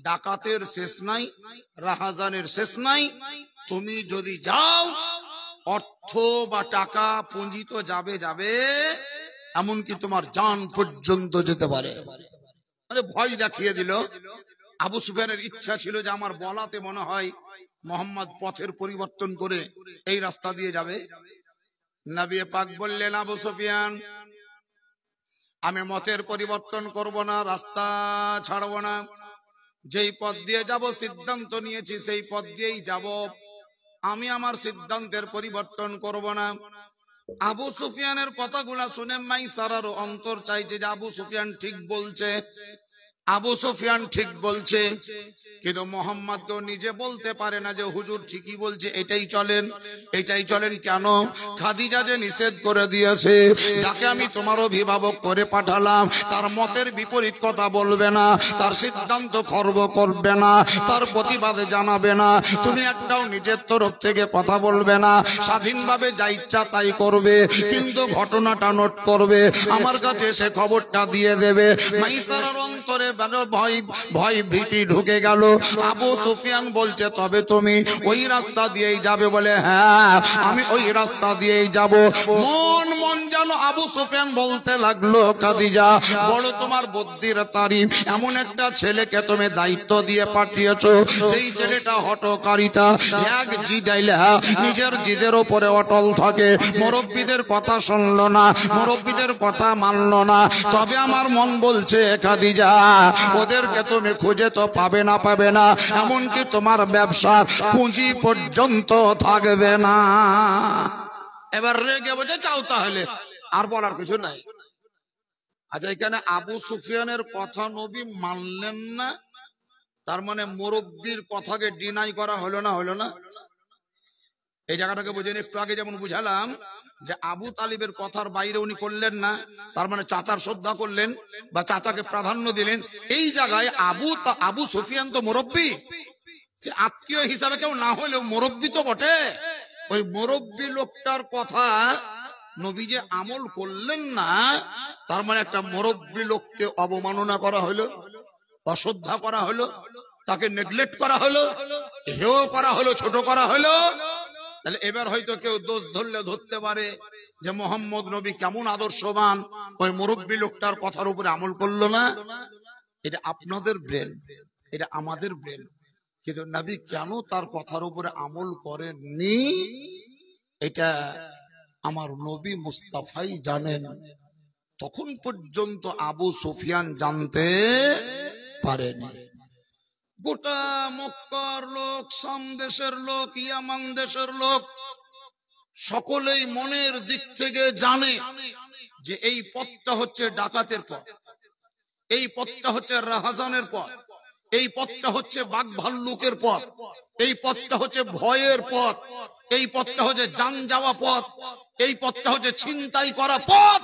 ডাকাতের শেষ নাই, রাহাজানের শেষ নাই। তুমি যদি যাও, অর্থ বা টাকা পুঁজি তো যাবে যাবে, এমনকি তোমার জান পর্যন্ত যেতে পারে। আরে ভয় দেখিয়ে দিল। আবু সুফিয়ানের ইচ্ছা ছিল যে আমার বলাতে মনে হয় মোহাম্মদ পথের পরিবর্তন করে এই রাস্তা দিয়ে যাবে। নবী পাক বললেন, আবু সুফিয়ান, আমি মতের পরিবর্তন করব না, রাস্তা ছাড়বো না, যেই পথ দিয়ে যাব সিদ্ধান্ত নিয়েছি সেই পথ দিয়েই যাব, আমি আমার সিদ্ধান্তের পরিবর্তন করব না। আবু সুফিয়ানের কথাগুলা শুনে মাইসারার অন্তর চাইছে যে আবু সুফিয়ান ঠিক বলছে, আবু সুফিয়ান ঠিক বলছে, কিন্তু মোহাম্মদ তো নিজে বলতে পারে না যে হুজুর ঠিকই বলছে, এটাই চলেন, এটাই চলেন। কেন? খাদিজা যে নিষেধ করে দিয়েছে, যাকে আমি তোমার অভিভাবক করে পাঠালাম, তার মতের বিপরীত কথা বলবে না, তার সিদ্ধান্ত খর্ব করবে না, তার প্রতিবাদে জানাবে না, তুমি একটাও নিজের তরফ থেকে কথা বলবে না, স্বাধীনভাবে যা ইচ্ছা তাই করবে, কিন্তু ঘটনাটা নোট করবে, আমার কাছে সে খবরটা দিয়ে দেবে। মাইসারার অন্তরে ভয় ভীতি ঢুকে গেল। আবু সুফিয়ান বলছে, তবে তুমি ওই রাস্তা দিয়েই যাবে? বলে হ্যাঁ, আমি ওই রাস্তা দিয়েই যাব। মন মন যেন আবু সুফিয়ান বলতে লাগলো, খাদিজা, বড় তোমার বুদ্ধির তারিফ, এমন একটা ছেলেকে তুমি দায়িত্ব দিয়ে পাঠিয়েছো, সেই ছেলেটা হঠকারিতা, এক জিদাইলে নিজের জিদের উপরে অটল থাকে, মুরব্বিদের কথা শুনলো না, মুরব্বিদের কথা মানলো না। তবে আমার মন বলছে, খাদিজা, ওদেরকে তুমি খুঁজে তো পাবে না, পাবে না, এমনকি তোমার ব্যবসার পুঁজি পর্যন্ত থাকবে না। এবার রেগে বলছে, চাও তাহলে, আর বলার কিছু নাই। আচ্ছা, এখানে আবু সুফিয়ানের কথা নবী মানলেন না, তার মানে মুরব্বির কথাকে ডিনাই করা হলো না, হলো না? এই জায়গাটাকে বুঝেন। একটু আগে যেমন বুঝালাম যে আবু তালিবের কথার বাইরে উনি করলেন না, তার মানে চাচার শ্রদ্ধা করলেন বা চাচাকে প্রাধান্য দিলেন। এই জায়গায় আবু সুফিয়ান তো মুরব্বি, সে আত্মীয় হিসাবে কেউ না হলেও মুরব্বি তো বটে। ওই মুরব্বি লোকটার কথা নবী যে আমল করলেন না, তার মানে একটা মুরব্বি লোককে অবমাননা করা হলো, অশ্রদ্ধা করা হলো, তাকে নেগলেক্ট করা হলো, হেয় করা হলো, ছোট করা হলো। তাহলে এবার হয়তো কেউ দোষ ধরলে ধরতে পারে যে মোহাম্মদ নবী কেমন আদর্শবান, ওই মুরব্বী লোকটার কথার উপরে আমল করলো না। এটা আপনাদের ব্রেন, এটা আমাদের ব্রেন, কিন্তু নবী কেন তার কথার উপরে আমল করেননি, এটা আমার নবী মুস্তাফাই জানেন। তখন পর্যন্ত আবু সুফিয়ান জানতে পারেনি। গোটা মক্কার লোক, শাম দেশের লোক, ইয়ামান দেশের লোক সকলেই মনের দিক থেকে জানে যে এই পথটা হচ্ছে ডাকাতের পথ, এই পথটা হচ্ছে রাহাজানের পথ, এই পথটা হচ্ছে বাঘ ভাল্লুকের পথ, এই পথটা হচ্ছে ভয়ের পথ, এই পথটা হচ্ছে জান যাওয়া পথ, এই পথটা হচ্ছে ছিনতাই করা পথ।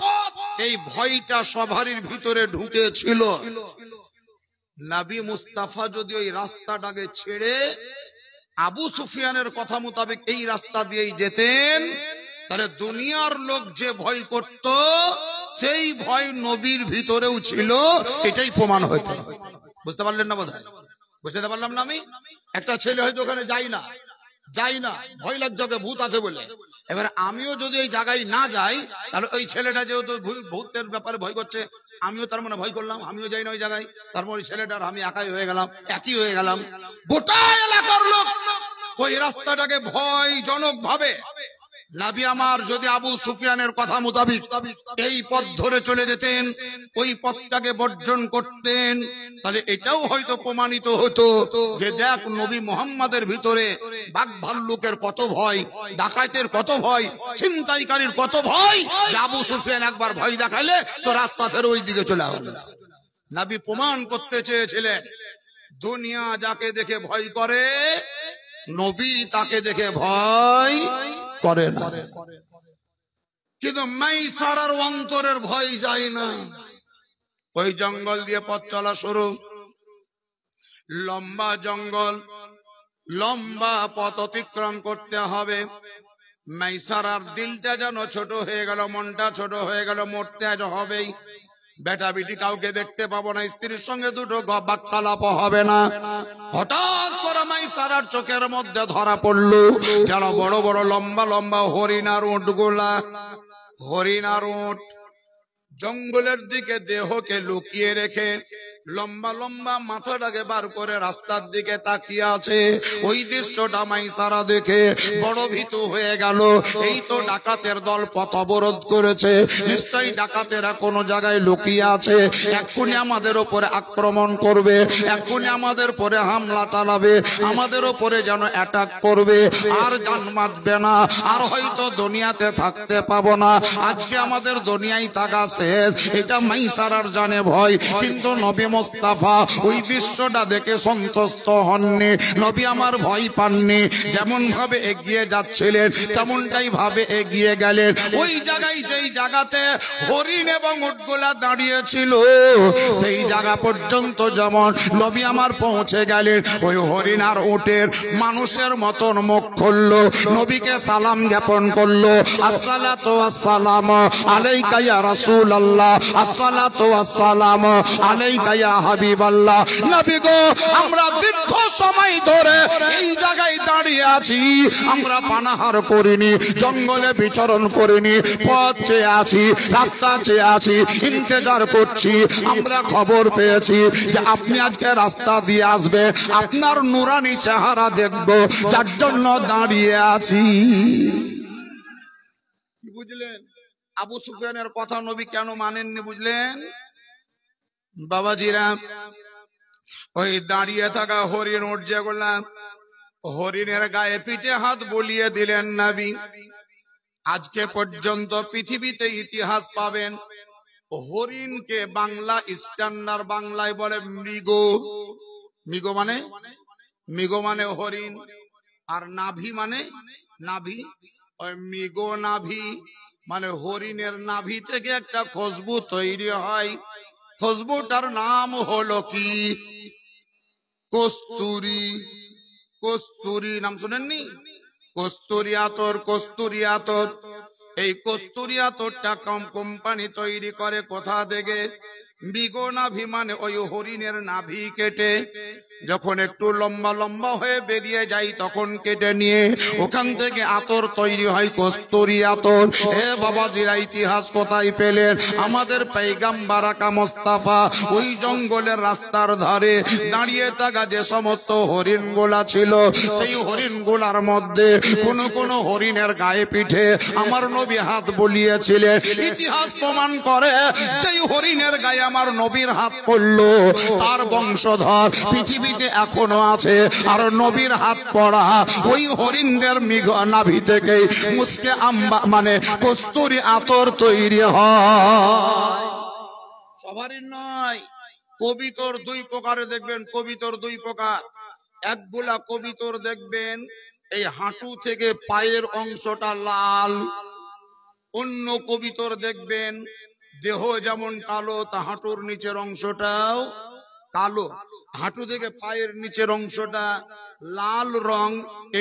এই ভয়টা সবারই ভিতরে ঢুকেছিল। নবী মুস্তাফা যদি ওই রাস্তাটাকে ছেড়ে আবু সুফিয়ানের কথা মোতাবেক এই রাস্তা দিয়েই যেতেন, তাহলে দুনিয়ার লোক যে ভয় করত সেই ভয় নবীর ভিতরেও ছিল, এটাই প্রমাণ হইতো। বুঝতে পারলেন না? বোধহয় বুঝতে পারলাম না আমি। একটা ছেলে হয়তো ওখানে যাই না, ভয় লাগছে, ভূত আছে বলে। এবার আমিও যদি এই জায়গায় না যাই, তাহলে ওই ছেলেটা যেহেতু ভূতের ব্যাপারে ভয় করছে, আমিও তার মানে ভয় করলাম, আমিও যাই না ওই জায়গায়। তারপর ওই ছেলেটার আমি একই হয়ে গেলাম। গোটা এলাকার লোক ওই রাস্তাটাকে ভয়জনক ভাবে, নবী আমার যদি আবু সুফিয়ানের কথা মোতাবিক এই পথ ধরে চলে যেতেন, ওই পথটাকে বর্জন করতেন, তাহলে এটাও হয়তো প্রমাণিত হতো যে দেখ নবী মুহাম্মাদের ভিতরে বাঘ ভাল্লুকের কত ভয়, ডাকাতের কত ভয়, ছিনতাইকারীর কত ভয়, যে আবু সুফিয়ান একবার ভয় দেখালে তো রাস্তা ছেড়ে ওই দিকে চলে গেল। নবী প্রমাণ করতে চেয়েছিলেন দুনিয়া যাকে দেখে ভয় করে, নবী তাকে দেখে ভয় করে না। কিন্তু মাইসারার অন্তরের ভয় যায় না। ওই জঙ্গল দিয়ে পথ চলা শুরু, লম্বা জঙ্গল, লম্বা পথ অতিক্রম করতে হবে। মাইসারার দিলটা যেন ছোট হয়ে গেল, মনটা ছোট হয়ে গেল, মরতে আজ হবেই। বেটা বিটি কাউকে দেখতে পাবো না, স্ত্রীর সঙ্গে দুটো বাক্যালাপ হবে না। হঠাৎ করে মাইসারার চোখের মধ্যে ধরা পড়লো যেন বড় বড় লম্বা লম্বা হরিণার উট গুলা। হরিণার উট জঙ্গলের দিকে দেহকে লুকিয়ে রেখে লম্বা লম্বা মাথাটাকে বার করে রাস্তার দিকে তাকিয়ে আছে। ওই দৃশ্যটা মাইসারা দেখে বড় ভীতু হয়ে গেল। এই তো ডাকাতের দল পথ অবরোধ করেছে, নিশ্চয়ই ডাকাতেরা কোনো জায়গায় লুকিয়ে আছে, এক্ষুনি আমাদের উপরে আক্রমণ করবে, এক্ষুনি আমাদের উপরে হামলা চালাবে, আমাদের উপরে যেন অ্যাটাক করবে। আর জান বাঁচবে না, আর হয়তো দুনিয়াতে থাকতে পাবো না, আজকে আমাদের দুনিয়ায় থাকা শেষ। এটা মাইসারার জানে ভয়। কিন্তু নবী মুস্তাফা ওই দৃশ্যটা দেখে সন্তুষ্ট হননি, নবী আমার ভয় পাননি। যেমন ভাবে এগিয়ে যাচ্ছিলেন তেমনটাই ভাবে এগিয়ে গেলেন। ওই জায়গায় যেই জায়গাতে হরিণ এবং উটগুলা দাঁড়িয়েছিল, সেই জায়গা পর্যন্ত যেমন নবী আমার পৌঁছে গেলেন, ওই হরিণ আর উটের মানুষের মতন মুখ খুললো, নবীকে সালাম জ্ঞাপন করলো। আসসালাতু ওয়াসসালামু আলাইকা ইয়া রাসূলুল্লাহ, আসসালাতু ওয়াসসালামু আলাইকা ইয়া হাবিবাল্লাহ। নবী গো, আমরা দীর্ঘ সময় ধরে এই জায়গায় দাঁড়িয়ে আছি, আমরা পানাহার করিনি, জঙ্গলে বিচরণ করিনি, পথ চেয়ে আছি, রাস্তা চেয়ে আছি, ইন্তজার করছি। আমরা খবর পেয়েছি যে আপনি আজকে রাস্তা দিয়ে আসবে, আপনার নুরানি চেহারা দেখবো, যার জন্য দাঁড়িয়ে আছি। বুঝলেন আবু সুফিয়ানের কথা নবী কেন মানেননি? বুঝলেন বাবাজিরা? ওই দাঁড়িয়ে থাকা হরিণ উঠ যেগুলা, হরিণের গায়ে পিঠে হাত বুলিয়ে দিলেন নবী। আজকে পর্যন্ত পৃথিবীতে ইতিহাস পাবেন, হরিণকে বাংলা স্ট্যান্ডার্ড বাংলায় বলে মৃগ। মৃগ মানে হরিণ, আর নাভি মানে নাভি। ওই মৃগ নাভি মানে হরিণের নাভি থেকে একটা খুশবু তৈরি হয়। খুশবুটার নাম হলো কি? কস্তুরী। কস্তুরী নাম শুনেননি? কস্তুরী আতর, কস্তুরী আতর। এই কস্তুরী আতরটা কোম্পানি তৈরি করে কোথা থেকে? মৃগ নাভি মানে ওই হরিণের নাভি কেটে যখন একটু লম্বা লম্বা হয়ে বেরিয়ে যায়, তখন কেটে নিয়ে ওখান থেকে আতর তৈরি হয়, কস্তুরী আতর। হে বাবাজিরা, ইতিহাস কোথায় পেলেন? আমাদের পয়গম্বর আকা মুস্তাফা ওই জঙ্গলের রাস্তার ধারে দাঁড়িয়ে থাকা যে সমস্ত হরিণগুলা ছিল, সেই হরিণগুলার মধ্যে কোন কোন হরিণের গায়ে পিঠে আমার নবী হাত বুলিয়েছিলেন। ইতিহাস প্রমাণ করে যেই হরিণের গায়ে আমার নবীর হাত পড়লো, তার বংশধর পৃথিবীতে এখনো আছে। আর নবীর হাত পড়া ওই হরিণদের নাভি থেকে মুসকে আম্বা মানে কস্তুরী আতর তৈরি হয়। সবারই নয়, কবিতর দুই প্রকারে দেখবেন। কবিতর দুই প্রকার। একগুলা কবিতর দেখবেন এই হাঁটু থেকে পায়ের অংশটা লাল, অন্য কবিতর দেখবেন দেহ যেমন কালো, তা হাঁটুর নিচের অংশটাও কালো। হাঁটু থেকে পায়ের নিচের অংশটা লাল রং,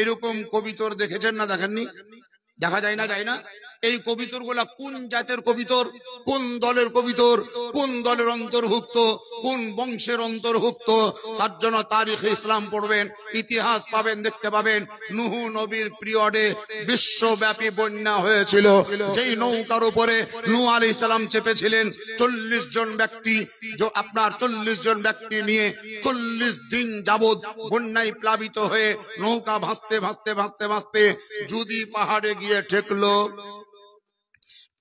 এরকম কবিতর দেখেছেন না দেখেননি? দেখা যায় না, যায় না? এই কবিতর গুলা কোন জাতের কবিতর, কোন দলের কবিতর, কোন দলের অন্তর্ভুক্ত, কোন বংশের অন্তর্ভুক্ত, তার জন্য তারিখে ইসলাম পড়বেন, ইতিহাস পাবেন, দেখতে পাবেন নূহ নবীর পিরিয়ডে বিশ্বব্যাপী বন্যা হয়েছিল। যেই নৌকার উপরে নূহ আলাইহিস সালাম চেপেছিলেন, 40 জন ব্যক্তি, আপনার 40 জন ব্যক্তি নিয়ে 40 দিন যাবৎ বন্যায় প্লাবিত হয়ে নৌকা ভাসতে ভাসতে ভাসতে ভাসতে যদি পাহাড়ে গিয়ে ঠেকলো।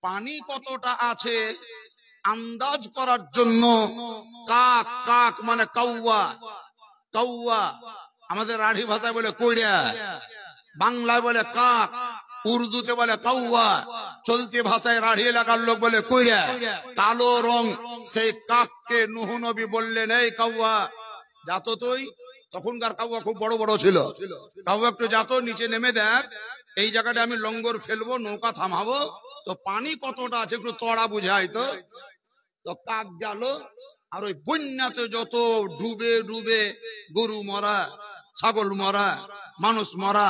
পানি কতটা আছে আন্দাজ করার জন্য কাক, কাক মানে কাউয়া, কাউয়া আমাদের রাঢ়ী ভাষায় বলে কইড়া, বাংলায় বলে কাক, উর্দুতে বলে কাউয়া, চলতি ভাষায় রাঢ়ী এলাকার লোক বলে কইড়া। কালো রং সেই কাককে নূহ নবী বললেন, এই কাউয়া যাতো তুই। তখনকার কাউয়া খুব বড় বড় ছিল। কাউয়া একটু যাতো, নিচে নেমে দেখ, এই জায়গাটা আমি লঙ্গর ফেলবো, নৌকা থামাবো, তো পানি কতটা আছে একটু তড়া বুঝাই তো। তো কাক গেল, আর ওই বন্যাতে যত ডুবে ডুবে গরু মরা, ছাগল মরা, মানুষ মরা,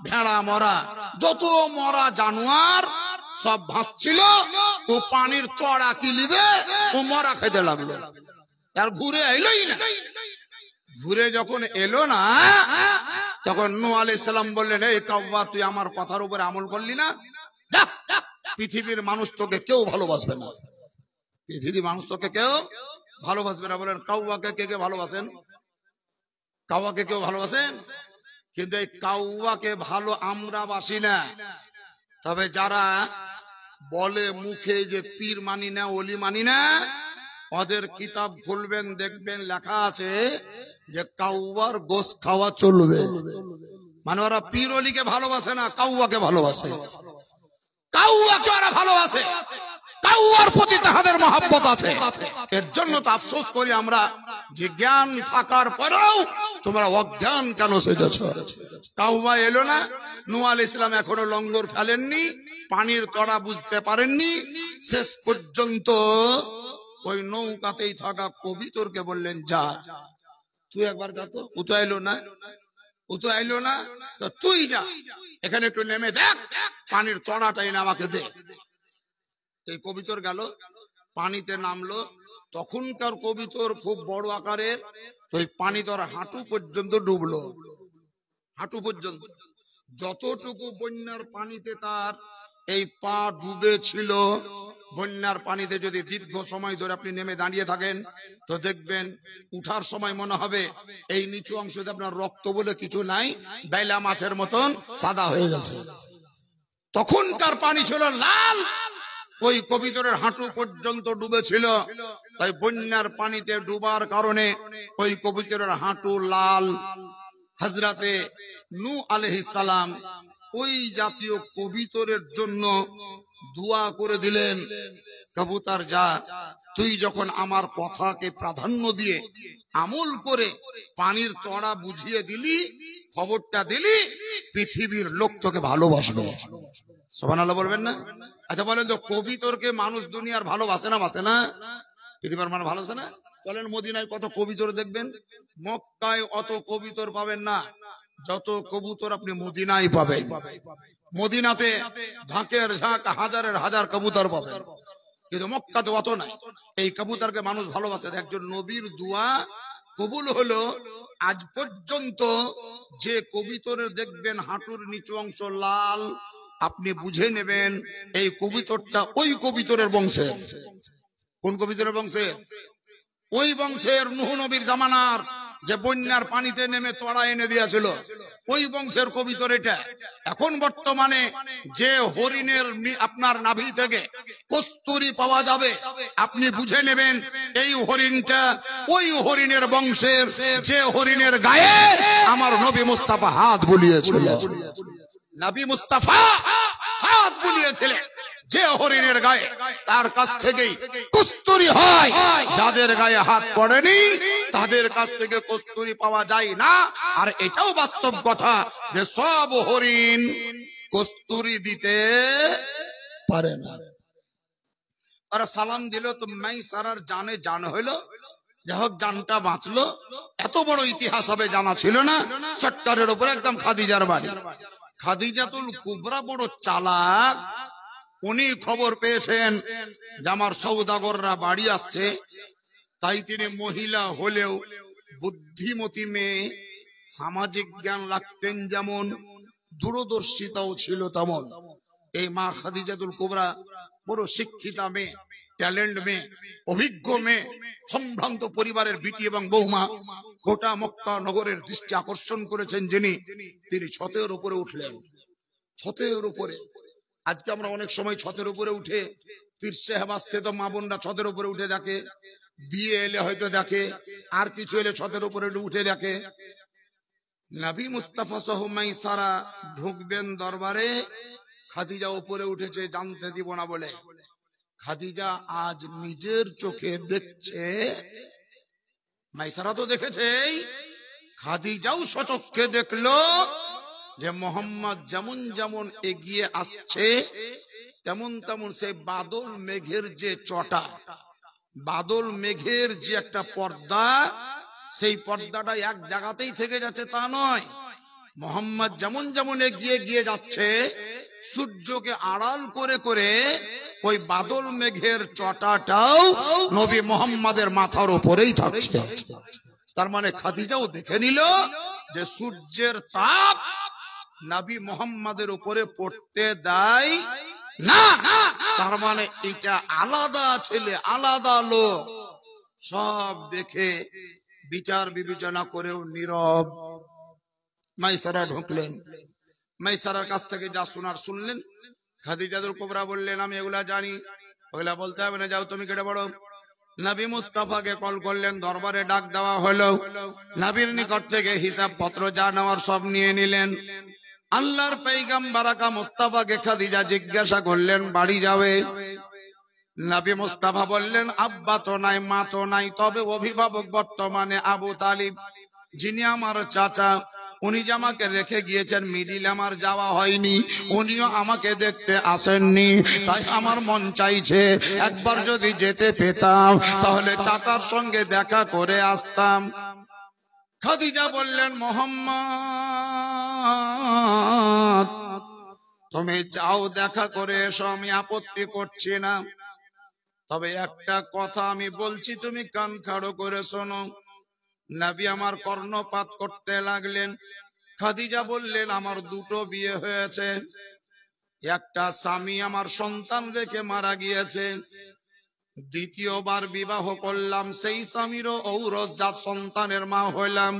ভেড়া মরা, যত মরা জানোয়ার সব ভাসছিল, ও পানির তড়া কি লিবে, ও মরা খেতে লাগলো। আর ঘুরে এলোই না। ঘুরে যখন এলো না, তখন নূহ আলাইহিস সালাম বললেন, এই কাউয়া তুই আমার কথার উপরে আমল করলি না, পৃথিবীর মানুষ তোকে কেউ ভালোবাসবে না, পৃথিবীর মানুষ তোকে কেউ ভালোবাসবে না। বলেন কাউয়াকে কে কে ভালোবাসেন? কাউয়াকে কেউ ভালোবাসেন? কিন্তু এই কাউয়াকে ভালো আমরা বাসি না। তবে যারা বলে মুখে যে পীর মানি না, ওলি মানি না, ওদের কিতাব খুলবেন, দেখবেন লেখা আছে যে কাউয়ার গোশ খাওয়া চলবে। মানে ওরা পীর ওলিকে ভালোবাসে না, কাউয়াকে ভালোবাসে। কাউয়াকে ওরা ভালোবাসে, কাউয়ার প্রতি তাদের মহব্বত আছে। এর জন্য তো আফসোস করি আমরা যে জ্ঞান থাকার পরেও তোমরা অজ্ঞান কেন সেজেছ। কাউয়া এলো না, নূহ আলাইহিস সালাম এখনো লঙ্গর ফেলেননি, পানির তড়া বুঝতে পারেননি। শেষ পর্যন্ত ওই নৌকাতেই থাকা কবিতরকে বললেন, যা তুই একবার যা তো। ও তো এলো না, ও তো এলো না, তো তুই যা, এখানে একটু নেমে দেখ, পানির তড়াটাই না আমাকে দে। এই কবিতর গেল, পানিতে নামলো। তখনকার কবিতর খুব বড় আকারের, তো ওই পানি তোর হাঁটু পর্যন্ত ডুবলো, হাঁটু পর্যন্ত। যতটুকু বন্যার পানিতে তার এই পা ডুবে ছিল, বন্যার পানিতে যদি দীর্ঘ সময় ধরে আপনি নেমে দাঁড়িয়ে থাকেন, তো দেখবেন উঠার সময় মনে হবে এই নিচু অংশতে আপনার রক্ত বলে কিছু নাই, বেলা মাছের মতন সাদা হয়ে গেছে। তখনকার পানি ছিল লাল, ওই কবিতরের হাঁটু পর্যন্ত ডুবেছিল। তাই বন্যার পানিতে ডুবার কারণে ওই কবিতরের হাঁটু লাল। হযরতে নূহ আলাইহিস সালাম ওই জাতীয় কবিতরের জন্য দোয়া করে দিলেন, কবুতর যা, তুই যখন আমার কথাকে প্রাধান্য দিয়ে আমল করে পানির তড়া বুঝিয়ে দিলি, খবরটা দিলি, পৃথিবীর লোক তোকে ভালোবাসবে। সুবহানাল্লাহ বলবেন না? আচ্ছা বলেন তো, কবিতরকে মানুষ দুনিয়ার ভালোবাসে না, বাসে না? পৃথিবীর মানুষ ভালোবাসে না? চলেন মদিনায় কত কবিতর দেখবেন। মক্কায় অত কবিতর পাবেন না যত কবুতর আপনি মদিনায় পাবেন। মদিনাতে ঝাঁকের ঝাঁক, হাজারের হাজার কবুতর পাবেন, কিন্তু মক্কাতে অত নাই। এই কবুতরকে মানুষ ভালোবাসে। একজন নবীর দোয়া কবুল হলো। আজ পর্যন্ত যে কবিতরের দেখবেন হাঁটুর নিচু অংশ লাল, আপনি বুঝে নেবেন এই কবিতরটা ওই কবিতরের বংশের। কোন কবিতরের বংশের? ওই বংশের নূহ নবীর জামানার, যে বন্যার পানিতে নেমে তড়া এনে দিয়েছিল, ওই বংশের কবিতর এটা। এখন বর্তমানে যে হরিণের আপনার নাভি থেকে কস্তুরী পাওয়া যাবে, আপনি বুঝে নেবেন এই হরিণটা ওই হরিণের বংশের, যে হরিণের গায়ে আমার নবী মুস্তাফা হাত বুলিয়েছিল। নবী মুস্তাফা হাত বুলিয়েছিলেন যে হরিণের গায়ে, তার কাছ থেকেই কস্তুরী হয়। যাদের গায়ে হাত পড়েনি তাদের কাছ থেকে কস্তুরী পাওয়া যায় না। আর এটাও বাস্তব কথা যে সব হরিণ কস্তুরী দিতে পারে না। আর সালাম দিল তো মাই সারার জানে জান হইল, যাই হোক জানটা বাঁচলো। এত বড় ইতিহাস হবে জানা ছিল না। চট্টরের উপরে একদম খাদিজার বাড়ি। খাদিজাতুল কুবরা বড় চালাক। উনি খবর পেয়েছেন যে আমার সওদাগররা বাড়ি আসছে, তাই তিনি মহিলা হলেও বুদ্ধিমতী মেয়ে, সামাজিক জ্ঞান রাখতেন যেমন, দূরদর্শিতাও ছিল তেমন। এই মা খাদিজাতুল কুবরা বড় শিক্ষিতা মেয়ে, ট্যালেন্ট মেয়ে, অভিজ্ঞ মেয়ে, সম্ভ্রান্ত পরিবারের বিটি এবং বৌমা। গোটা মক্কা নগরের দৃষ্টি আকর্ষণ করেছেন যিনি, তিনি ছতের উপরে উঠলেন। ছতের উপরে, আজকে আমরা অনেক সময় ছতের উপরে উঠে, পীর সাহেব আসছে তো মা বোনরা ছতের উপরে উঠে দেখে, বিয়ে এলে হয়তো দেখে, আর কিছু এলে ছতের উপরে উঠে দেখে। নবী মুস্তাফা সহ মাইসারা ঢুকবেন দরবারে, খাদিজা উপরে উঠেছে, জানতে দিব না বলে। খাদিজা আজ নিজের চোখে দেখছে, মাইসারা তো দেখেছেই, খাদিজাও সচক্ষে দেখলো যে মোহাম্মদ যেমন যেমন এগিয়ে আসছে তেমন তেমন সেই বাদল মেঘের যে চটা, বাদল মেঘের যে একটা পর্দা, সেই পর্দাটা এক জায়গাতেই থেকে যাচ্ছে তা নয়। মোহাম্মদ যেমন যেমন এগিয়ে গিয়ে যাচ্ছে, সূর্যকে আড়াল করে করে ওই বাদল মেঘের চটাটাও নবী মোহাম্মদের মাথার উপরেই থাকছে। তার মানে খাদিজাও দেখে নিল যে সূর্যের তাপ নবী মোহাম্মদের উপরে পড়তে দেয় না। তার মানে এটা আলাদা ছেলে, আলাদা লোক। সব দেখে বিচার বিবেচনা করেও নীরব। মাইসারা ঢুকলেন, মাইসারার কাছ থেকে যা শোনার শুনলেন। খাদিজাতুল কুবরা বললেন, আমি এগুলা জানি, ওগুলা বলতে হবে না, যাও তুমি কেটে পড়ো। নবী মুস্তাফাকে কল করলেন, দরবারে ডাক দেওয়া হলো। নবীর নিকট থেকে হিসাব পত্র যা নেওয়ার সব নিয়ে নিলেন। আল্লাহর পয়গম্বর আকা মুস্তাফাকে খাদিজা জিজ্ঞাসা করলেন, বাড়ি যাবে? নবী মুস্তাফা বললেন, আব্বা তো নাই, মা তো নাই, তবে অভিভাবক বর্তমানে আবু তালিব, যিনি আমার চাচা, উনি যে আমাকে রেখে গিয়েছেন, মিডিল আমার যাওয়া হয়নি, উনিও আমাকে দেখতে আসেননি। তাই আমার মন চাইছে একবার যদি যেতে পেতাম তাহলে চাচার সঙ্গে দেখা করে আসতাম। খাদিজা বললেন, মোহাম্মদ তুমি যাও, দেখা করে এসো, আমি আপত্তি করছি না। তবে একটা কথা আমি বলছি, তুমি কান খাড়ো করে শোনো। নবী আমার কর্ণপাত করতে লাগলেন। খাদিজা বললেন, আমার দুটো বিয়ে হয়েছে, একটা স্বামী আমার সন্তান রেখে মারা গিয়েছে, দ্বিতীয়বার বিবাহ করলাম, সেই স্বামীরও ঔরসজাত সন্তানের মা হইলাম।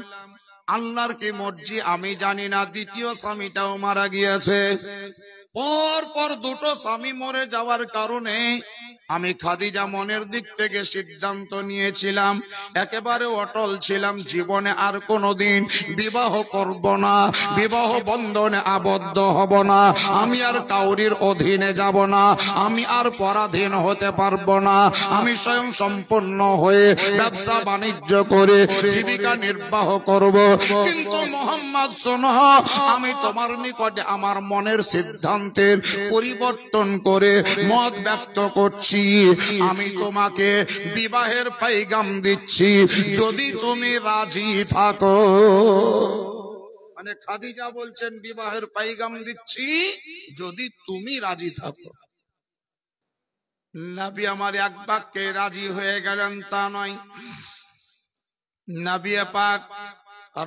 আল্লাহর কি মর্জি আমি জানি না, দ্বিতীয় স্বামীটাও মারা গিয়েছে। পর পর দুটো স্বামী মরে যাওয়ার কারণে আমি খাদিজা মনের দিক থেকে সিদ্ধান্ত নিয়েছিলাম, একেবারে অটল ছিলাম, জীবনে আর কোনোদিন বিবাহ করব না, বিবাহ বন্ধনে আবদ্ধ হব না, আমি আর কাউরির অধীনে যাব না, আমি আর পরাধীন হতে পারবো না, আমি স্বয়ং সম্পূর্ণ হয়ে ব্যবসা বাণিজ্য করে জীবিকা নির্বাহ করব। কিন্তু মোহাম্মদ শোনো, আমি তোমার নিকটে আমার মনের সিদ্ধান্তের পরিবর্তন করে মত ব্যক্ত করছি। আমি তোমাকে বিবাহের পয়গাম দিচ্ছি, যদি তুমি রাজি থাকো। মানে খাদিজা বলছেন, বিবাহের পয়গাম দিচ্ছি যদি তুমি রাজি থাকো। নবী আমার এক বাক্যে রাজি হয়ে গেলেন তা নয়। নবী পাক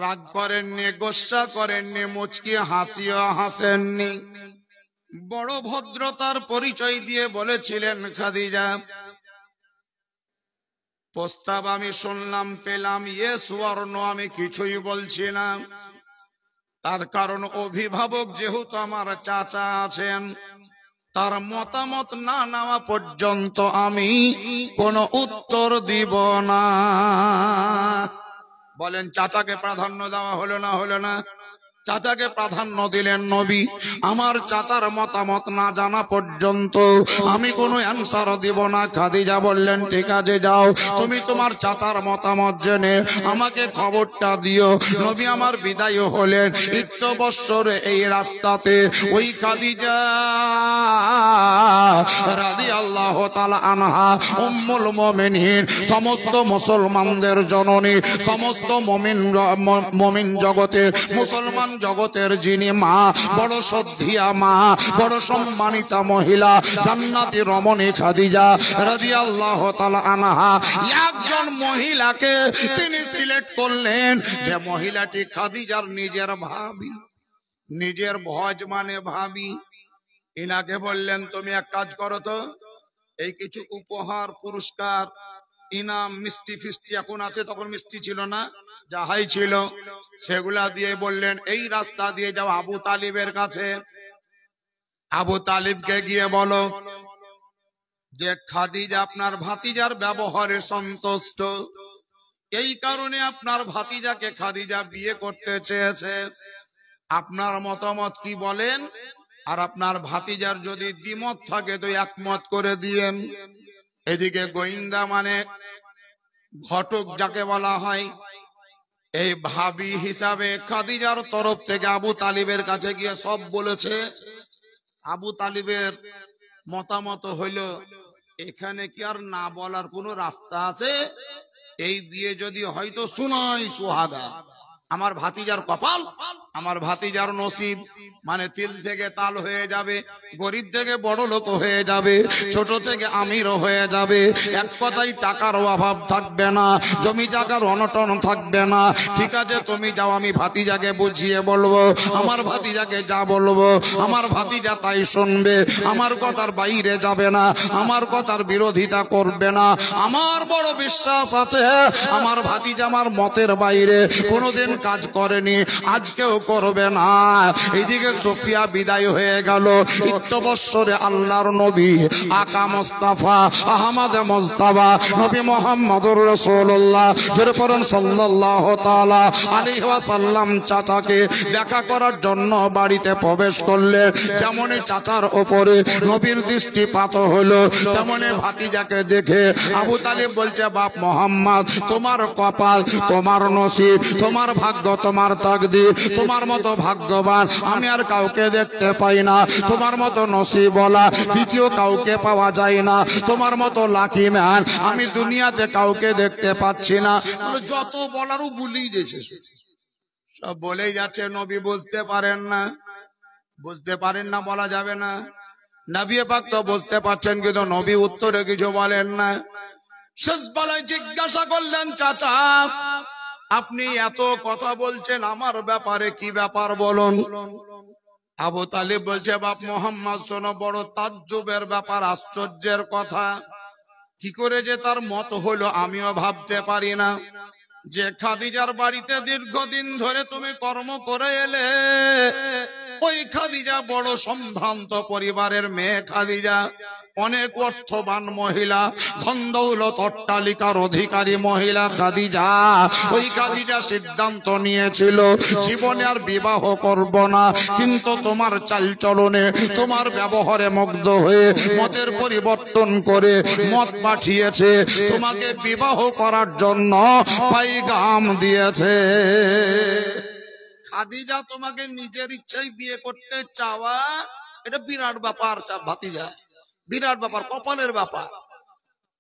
রাগ করেননি, গোসা করেননি, মুচকি হাসিও হাসেননি, বড় ভদ্রতার পরিচয় দিয়ে বলেছিলেন, খাদিজা প্রস্তাব আমি শুনলাম, পেলাম, ইয়ে সুবর্ণ, আমি কিছুই বলছি না। তার কারণ অভিভাবক যেহেতু আমার চাচা আছেন, তার মতামত না নেওয়া পর্যন্ত আমি কোনো উত্তর দিব না। বলেন, চাচাকে প্রাধান্য দেওয়া হলো না, হলো না? চাচাকে প্রাধান্য দিলেন নবী। আমার চাচার মতামত না জানা পর্যন্ত আমি কোনো অ্যান্সার দিব না। খাদিজা বললেন ঠিক আছে যাও, তুমি তোমার চাচার মতামত জেনে আমাকে খবরটা দিও। নবী আমার বিদায় হলেন। ইত্যবৎসরে এই রাস্তাতে ওই খাদিজা রাদিয়াল্লাহু তাআলা আনহা উম্মুল মুমিনিন, সমস্ত মুসলমানদের জননী, সমস্ত মুমিন জগতের, মুসলমান জগতের যিনি মা, বড় শ্রদ্ধেয়া মা, বড় সম্মানিতা মহিলা, জান্নাতি রমণী খাদিজা রাদিয়াল্লাহু তাআলা আনহা, একজন মহিলাকে তিনি সিলেক্ট করলেন যে মহিলাটি খাদিজার নিজের ভাবি, নিজের ভজ মানে ভাবি। ইনাকে বললেন তুমি এক কাজ করো তো, এই কিছু উপহার, পুরস্কার, ইনাম, মিষ্টি ফিষ্টি এখন আছে, তখন মিষ্টি ছিল না, যাহাই ছিল সেগুলা দিয়ে বললেন এই রাস্তা দিয়ে যাও আবু তালিবের কাছে। আবু তালিবকে গিয়ে বলো যে খাদিজা আপনার ভাতিজার ব্যবহারে সন্তুষ্ট, এই কারণে আপনার ভাতিজাকে খাদিজা বিয়ে করতে চেয়েছে। আপনার মতামত কি বলেন? আর আপনার ভাতিজার যদি দ্বিমত থাকে তো একমত করে দিয়েন। এদিকে গোয়েন্দা মানে ঘটক যাকে বলা হয়, এই ভাবি হিসাবে খাদিজার তরফ থেকে আবু তালিবের কাছে গিয়ে সব বলেছে। আবু তালিবের মতামত হইল এখানে কি আর না বলার কোনো রাস্তা আছে? এই বিয়ে যদি হয়তো সুনাই সুহাগা, আমার ভাতিজার কপাল, আমার ভাতিজার নসিব, মানে তিল থেকে তাল হয়ে যাবে, গরিব থেকে বড় লোক হয়ে যাবে, ছোট থেকে আমির হয়ে যাবে। এক কথাই টাকার অভাব থাকবে না, জমি জায়গার অনটন থাকবে না। ঠিক আছে তুমি যাও, আমি ভাতিজাকে বুঝিয়ে বলবো, আমার ভাতিজাকে যা বলবো আমার ভাতিজা তাই শুনবে, আমার কথার বাইরে যাবে না, আমার কথার বিরোধিতা করবে না। আমার বড় বিশ্বাস আছে আমার ভাতিজা আমার মতের বাইরে কোনোদিন কাজ করেনি, আজকেও করবে না। এইদিকে সুফিয়া বিদায় হয়ে গেল। ইত্যবৎসরে আল্লাহর নবী আকা মুস্তাফা আহমদ মুস্তাফা নবী মুহাম্মদুর রাসূলুল্লাহ সাল্লাল্লাহু তাআলা আলাইহি ওয়াসাল্লাম চাচাকে দেখা করার জন্য বাড়িতে প্রবেশ করলেন। যেমনই চাচার উপরে নবীর দৃষ্টিপাত হলো, তেমনি ভাতিজাকে দেখে আবু তালিব বলছে বাপ মুহাম্মদ, তোমার কপাল, তোমার নসিব, তোমার ভাগ্য, তোমার তাকদীর, তোমার মতো ভাগ্যবান আমি আর কাউকে দেখতে পাই না, তোমার মতো নসিবওয়ালা দ্বিতীয় কাউকে পাওয়া যায় না, তোমার মতো লাকি ম্যান আমি দুনিয়াতে কাউকে দেখতে পাচ্ছি না। যত বলারও ভুলেই গেছে, সব বলেই যাচ্ছে। নবী বুঝতে পারেন না, বুঝতে পারেন না বলা যাবে না। নবী পাক তো বুঝতে পারছেন, কিন্তু নবী উত্তরে কিছু বলেন না। শেষ বেলায় জিজ্ঞাসা করলেন চাচা আপনি এত কথা বলছেন আমার ব্যাপারে, কি ব্যাপার বলুন। আবু তালিব বলছে বাপ মুহাম্মদ শোনো, বড় তাজ্জুবের ব্যাপার, আশ্চর্যের কথা। কি করে যে তার মত হলো আমিও ভাবতে পারি না। যে খাদিজার বাড়িতে দীর্ঘদিন ধরে তুমি কর্ম করে এলে, ওই খাদিজা বড় সম্ভ্রান্ত পরিবারের মেয়ে খাদিজা, অনেক অর্থবান মহিলা, ধন দৌলত অট্টালিকার অধিকারী মহিলা খাদিজা। ওই খাদিজা সিদ্ধান্ত নিয়েছিল জীবনে আর বিবাহ করব না, কিন্তু তোমার চালচলনে, তোমার ব্যবহারে মুগ্ধ হয়ে মতের পরিবর্তন করে মত পাঠিয়েছে, তোমাকে বিবাহ করার জন্য পাইগাম দিয়েছে। খাদিজা তোমাকে নিজের ইচ্ছায় বিয়ে করতে চাওয়া, এটা বিরাট ব্যাপার ভাতিজা, বিরাট ব্যাপার, কপালের ব্যাপার।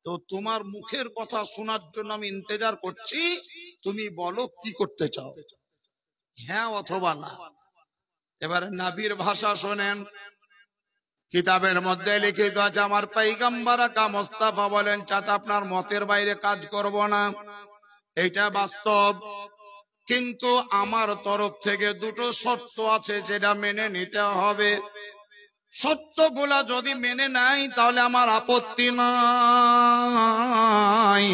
তো তোমার মুখের কথা শোনার জন্য আমি ইন্তজার করছি, তুমি বলো কি করতে চাও, হ্যাঁ অথবা না। এবারে নবীর ভাষা শোনেন। কিতাবের মধ্যে লিখিত আছে আমার পয়গম্বর আকা মুস্তাফা বলেন চাচা আপনার মতের বাইরে কাজ করব না, এটা বাস্তব, কিন্তু আমার তরফ থেকে দুটো শর্ত আছে, যেটা মেনে নিতে হবে। শর্তগুলা যদি মেনে নাই তাহলে আমার আপত্তি নাই,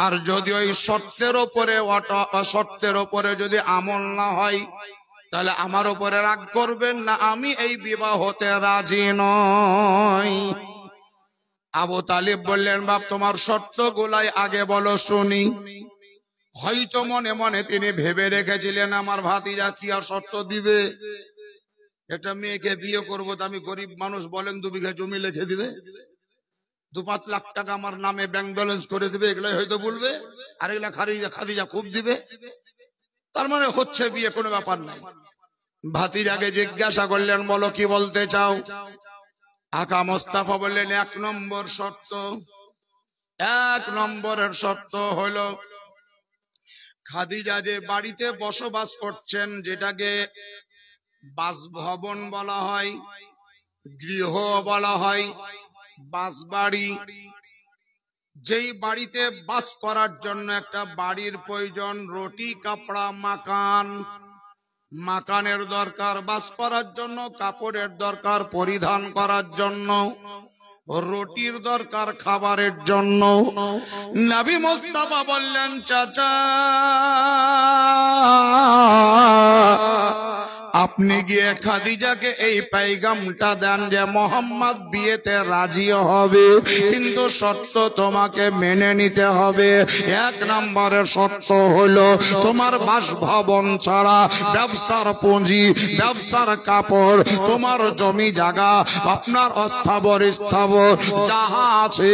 আর যদি ওই শর্তের ওপরে যদি আমল না হয় তাহলে আমার উপরে রাগ করবেন না, আমি এই বিবাহ হতে রাজি নই। আবু তালিব বললেন বাপ তোমার শর্তগুলাই আগে বলো শুনি। হয়তো মনে মনে তিনি ভেবে রেখেছিলেন আমার ভাতিজা কি আর শর্ত দিবে, একটা মেয়েকে বিয়ে করবো তো আমি গরিব মানুষ, বলেন 2 বিঘা জমি লিখে দিবে, 2-5 লাখ টাকা আমার নামে ব্যাংক ব্যালেন্স করে দিবে, এগুলাই হয়তো বলবে, আর এগুলা খাদিজা খুব দিবে, তার মানে হচ্ছে বিয়ে, কোনো ব্যাপার নাই। ভাতিজাকে জিজ্ঞাসা করলেন বলো কি বলতে চাও? আকা মোস্তাফা বললেন 1 নম্বর শর্ত, 1 নম্বরের শর্ত হলো খাদিজা যে বাড়িতে বসবাস করছেন, যেটাকে বাসভবন বলা হয়, গৃহ বলা হয়, বাসবাড়ি, যেই বাড়িতে বাস করার জন্য একটা বাড়ির প্রয়োজন, রুটি কাপড়া মাকান, মাকানের দরকার, বাস করার জন্য কাপড়ের দরকার, পরিধান করার জন্য রুটির দরকার, খাবারের জন্য। নবী মুস্তাফা বললেন চাচা আপনি গিয়ে খাদিজাকে এই পেগামটা দেন যে মোহাম্মদ বিয়েতে রাজি হবে, কিন্তু শর্ত তোমাকে মেনে নিতে হবে। 1 নম্বরের শর্ত হলো তোমার বাসভবন ছাড়া ব্যবসার পুঁজি, ব্যবসার কাপড়, তোমার জমি জায়গা, আপনার অস্থাবর স্থাবর যাহা আছে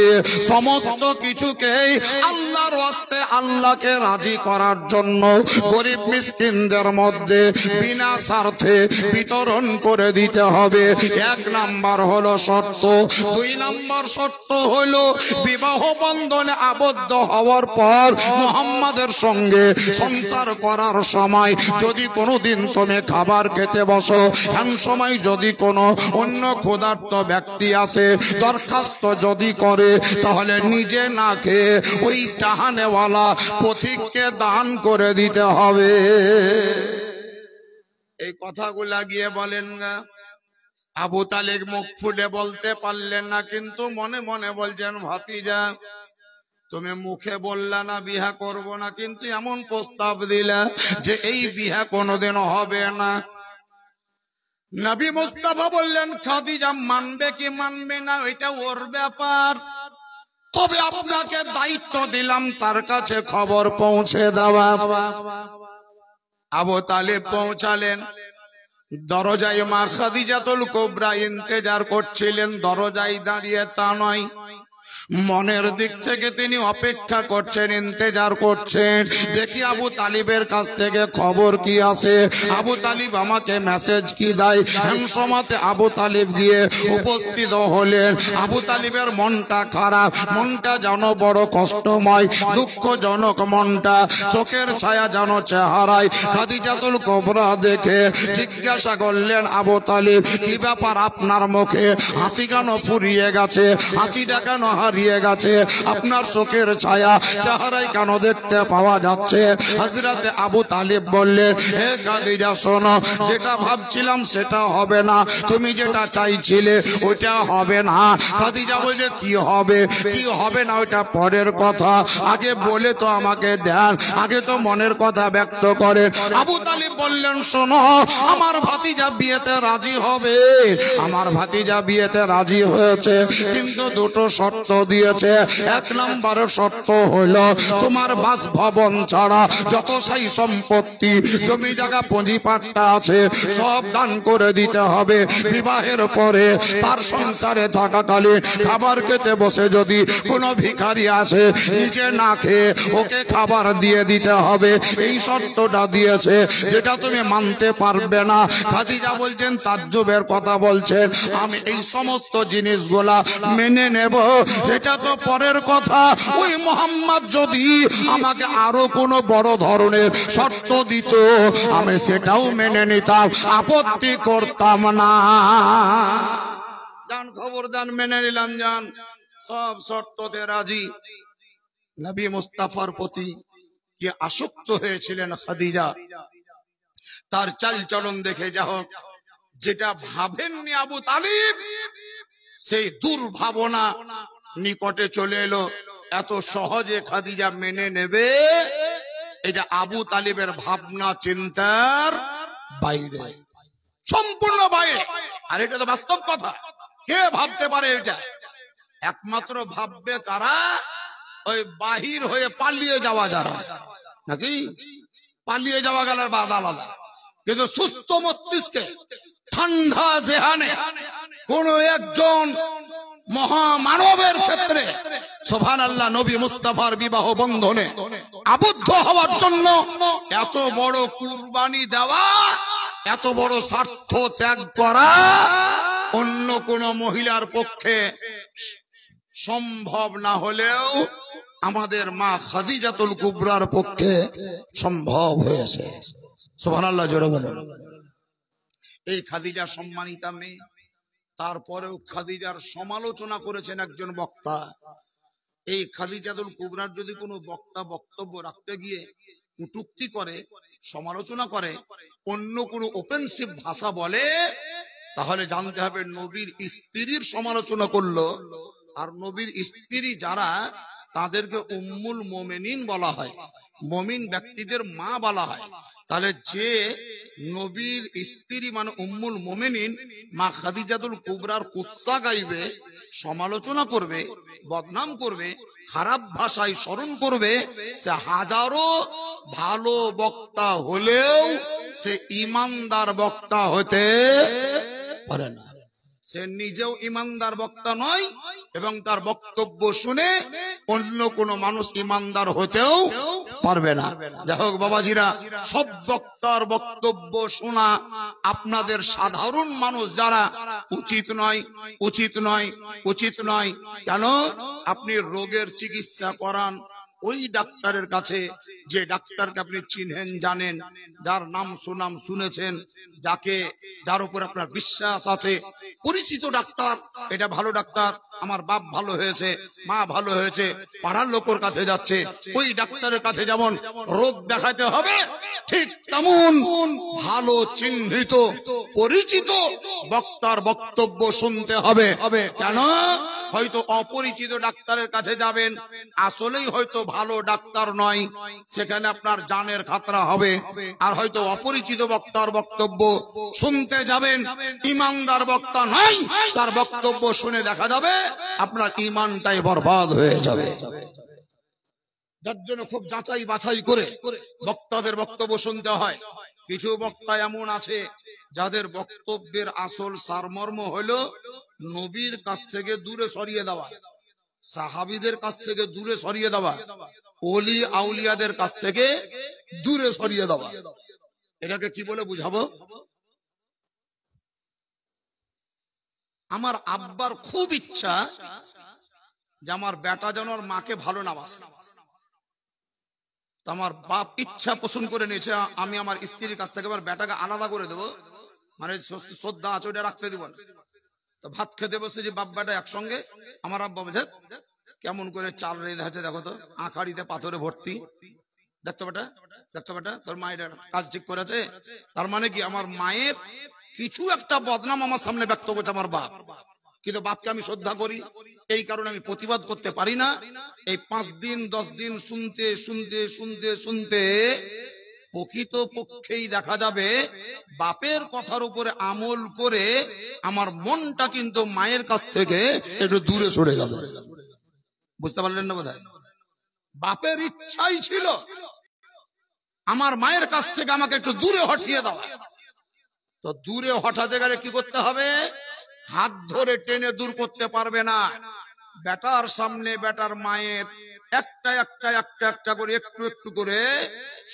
সমস্ত কিছুকেই আল্লাহর ওয়াস্তে আল্লাহকে রাজি করার জন্য গরিব মিসকিনদের মধ্যে বিনা স্বার্থে বিতরণ করে দিতে হবে। 1 নাম্বার হলো শর্ত। 2 নাম্বার শর্ত হলো বিবাহ বন্ধনে আবদ্ধ হওয়ার পর মুহাম্মাদের সঙ্গে সংসার করার সময় যদি কোনোদিন তুমি খাবার খেতে বসো, এমন সময় যদি কোনো অন্য ক্ষুধার্ত ব্যক্তি আসে দরখাস্ত যদি করে, তাহলে নিজে না খেয়ে ওই চাহানেওয়ালা পথিককে দান করে দিতে হবে। এই কথাগুলা গিয়ে বলেন না। আবু তালেব মুখ ফুটে বলতে পারলেন না, কিন্তু মনে মনে বলছেন ভাতিজা তুমি মুখে বললা না বিয়া করব না, কিন্তু এমন প্রস্তাব দিলা যে এই বিয়া কোনোদিন হবে না। নবী মুস্তাফা বললেন খাদিজা মানবে কি মানবে না এটা ওর ব্যাপার, তবে আপনাকে দায়িত্ব দিলাম তার কাছে খবর পৌঁছে দেওয়া। আবু তালেব পৌঁছালেন। দরজায় মা খাদিজাতুল কুবরা ইন্তেজার করছিলেন, দরজায় দাঁড়িয়ে তা নয়, মনের দিক থেকে তিনি অপেক্ষা করছেন, ইন্তেজার করছেন, দেখি আবু তালিবের কাছ থেকে খবর কি আসে, আবু তালিব আমাকে মেসেজ কি দেয়। সময়তে আবু তালিব গিয়ে উপস্থিত হলেন। আবু তালিবের মনটা খারাপ, মনটা যেন বড় কষ্টময়, দুঃখজনক মনটা, চোখের ছায়া যেন চেহারায়। খাদিজাতুল কুবরা দেখে জিজ্ঞাসা করলেন আবু তালিব কি ব্যাপার, আপনার মুখে হাসি কেন ফুরিয়ে গেছে, হাসিটা কেন হারিয়ে গেছে, আপনার চোখের ছায়া চেহারায় কেন দেখতে পাওয়া যাচ্ছে? হযরতে আবু তালিব বললেন হে খাদিজা শোনো, যেটা ভাবছিলাম সেটা হবে না, তুমি যেটা চাইছিলে ওইটা হবে না। খাদিজা বলছে কি হবে, কি হবে না ওইটা পরের কথা, আগে বলে তো আমাকে দেন, আগে তো মনের কথা ব্যক্ত করে। আবু তালিব বললেন শোনো, আমার ভাতিজা বিয়েতে রাজি হবে, আমার ভাতিজা বিয়েতে রাজি হয়েছে, কিন্তু দুটো শর্ত দিয়েছে। 1 নম্বরের শর্ত হলো তোমার বাসভবন ছাড়া যত সাই সম্পত্তি জমি জায়গা পুঁজি পাট্টা আছে সব দান করে দিতে হবে। বিবাহের পরে তার সংসারে থাকাকালীন খাবার খেতে বসে যদি কোনো ভিখারি আসে নিজে না খেয়ে ওকে খাবার দিয়ে দিতে হবে, এই শর্তটা দিয়েছে, যেটা তুমি মানতে পারবে না। খাদিজা বলছেন তাজ্জুবের কথা বলছেন, আমি এই সমস্ত জিনিসগুলা মেনে নেব, যেটা তো পরের কথা। ওই মোহাম্মদ যদি আমাকে আরো কোনো বড় ধরনের শর্ত দিত আমি সেটাও মেনে নিতাম, আপত্তি করতাম না। জান খবর দান, মেনে নিলাম, জান সব শর্ততে রাজি। নবী মুস্তাফার প্রতি কি আসক্ত হয়েছিলেন খাদিজা, তার চাল চলন দেখে যা হোক, যেটা ভাবেননি আবু তালিব সেই দুর্ভাবনা নিকটে চলে এলো। এত সহজে খাদিজা মেনে নেবে এটা আবু তালিবের ভাবনা চিন্তার বাইরে, সম্পূর্ণ বাইরে। আর এটা তো বাস্তব কথা, কে ভাবতে পারে এটা? একমাত্র ভাববে কারা? ওই বাহির হয়ে পালিয়ে যাওয়া যারা, নাকি? পালিয়ে যাওয়া গেল বাদ আলাদা, কিন্তু সুস্থ মস্তিষ্কে ঠান্ডা জেহানে কোন একজন মহামানবের ক্ষেত্রে সুবহানাল্লাহ নবী মুস্তাফার বিবাহ বন্ধনে আবদ্ধ হওয়ার জন্য এত বড় কুরবানি দেওয়া, এত বড় স্বার্থ ত্যাগ করা অন্য কোন মহিলার পক্ষে সম্ভব না হলেও আমাদের মা খাদিজাতুল কুবরার পক্ষে সম্ভব হয়েছে। সুবহানাল্লাহ, জোরে বলুন। এই খাদিজা সম্মানিতা মেয়ে, তারপরেও খাদিজার সমালোচনা করেছেন একজন বক্তা। এই খাদিজাতুল কুবরার যদি কোনো বক্তা বক্তব্য রাখতে গিয়ে কটূক্তি করে, সমালোচনা করে, অন্য কোনো অফেন্সিভ ভাষা বলে, তাহলে জানতে হবে নবীর স্ত্রীর সমালোচনা করলো। আর নবীর স্ত্রী যারা, তাদেরকে উম্মুল মোমেনিন বলা হয়, মুমিন ব্যক্তিদের মা বলা হয়। তাহলে যে নবীর স্ত্রী মানে উম্মুল মোমেনিন মা খাদিজাতুল কুবরার কুৎসা গাইবে, সমালোচনা করবে, বদনাম করবে, খারাপ ভাষায় স্মরণ করবে, সে হাজারো ভালো বক্তা হলেও সে ইমানদার বক্তা হতে পারে না। সে নিজেও ইমানদার বক্তা নয় এবং তার বক্তব্য শুনে অন্য কোন মানুষ ইমানদার হতেও পারবে না। যাই হোক বাবাজিরা, সব বক্তার বক্তব্য শোনা আপনাদের সাধারণ মানুষ যারা উচিত নয়, উচিত নয়, উচিত নয়। কেন? আপনি রোগের চিকিৎসা করান ওই ডাক্তারের কাছে, যে ডাক্তারকে আপনি চিনেন, জানেন, যার নাম সুনাম শুনেছেন, যার উপর আপনার বিশ্বাস আছে, পরিচিত ডাক্তার, এটা ভালো ডাক্তার, আমার বাপ ভালো হয়েছে, মা ভালো হয়েছে, পাড়ার লোকের কাছে যাচ্ছে, ওই ডাক্তারের কাছে যেমন রোগ দেখাতে হবে, ঠিক তেমন ভালো চিহ্নিত পরিচিত বক্তার বক্তব্য শুনতে হবে। কেন? হয়তো অপরিচিত ডাক্তারের কাছে যাবেন, আসলেই হয়তো ভালো ডাক্তার নয়, সেখানে আপনার জানের খাতরা হবে। আর হয়তো অপরিচিত বক্তার বক্তব্য শুনতে যাবেন, ইমানদার বক্তা নয়, তার বক্তব্য শুনে দেখা যাবে আপনার ইমানটাই বরবাদ হয়ে যাবে। যার জন্য খুব যাচাই বাছাই করে বক্তাদের বক্তব্য শুনতে হয়। কিছু বক্তা এমন আছে যাদের বক্তব্যের আসল সারমর্ম হলো নবীর কাছ থেকে দূরে সরিয়ে দেওয়া, সাহাবীদের কাছ থেকে দূরে সরিয়ে দেওয়া, ওলি আউলিয়াদের কাছ থেকে দূরে সরিয়ে দেওয়া। এটাকে কি বলে বুঝাবো? আমার আব্বার খুব ইচ্ছা যে আমার বেটা যেন ওর মাকে ভালো না বাসে। আমার বাপ ইচ্ছা পোষণ করে নিয়েছে আমি আমার স্ত্রীর কাছ থেকে আমার বেটাকে আলাদা করে দেবো, মানে শ্রদ্ধা আছে ওটা রাখতে দিব না। তো ভাত খেতে বসে যে বাপ বেটা একসঙ্গে, আমার আব্বা বলছে কেমন করে চাল রেঁধে আছে দেখো তো, আঁখাড়িতে পাথরে ভর্তি, দেখতো বেটা, দেখতো বেটা, তোর মায়ের কাজ ঠিক করেছে। তার মানে কি আমার মায়ের কিছু একটা বদনাম আমার সামনে ব্যক্ত করছে আমার বাপ, কিন্তু বাপকে আমি শ্রদ্ধা করি, এই কারণে আমি প্রতিবাদ করতে পারি না। এই 5 দিন 10 দিন শুনতে শুনতে শুনতে শুনতে প্রকৃত পক্ষেই দেখা যাবে বাপের কথার উপরে আমল করে আমার মনটা কিন্তু মায়ের কাছ থেকে একটু দূরে সরে গেল। বুঝতে পারলেন না বোধহয়? বাপের ইচ্ছাই ছিল আমার মায়ের কাছ থেকে আমাকে একটু দূরে হটিয়ে দেওয়া। তো দূরে হটাতে গেলে কি করতে হবে? হাত ধরে টেনে দূর করতে পারবে না। বেটার সামনে বেটার মায়ের একটা একটা একটা একটা করে একটু একটু করে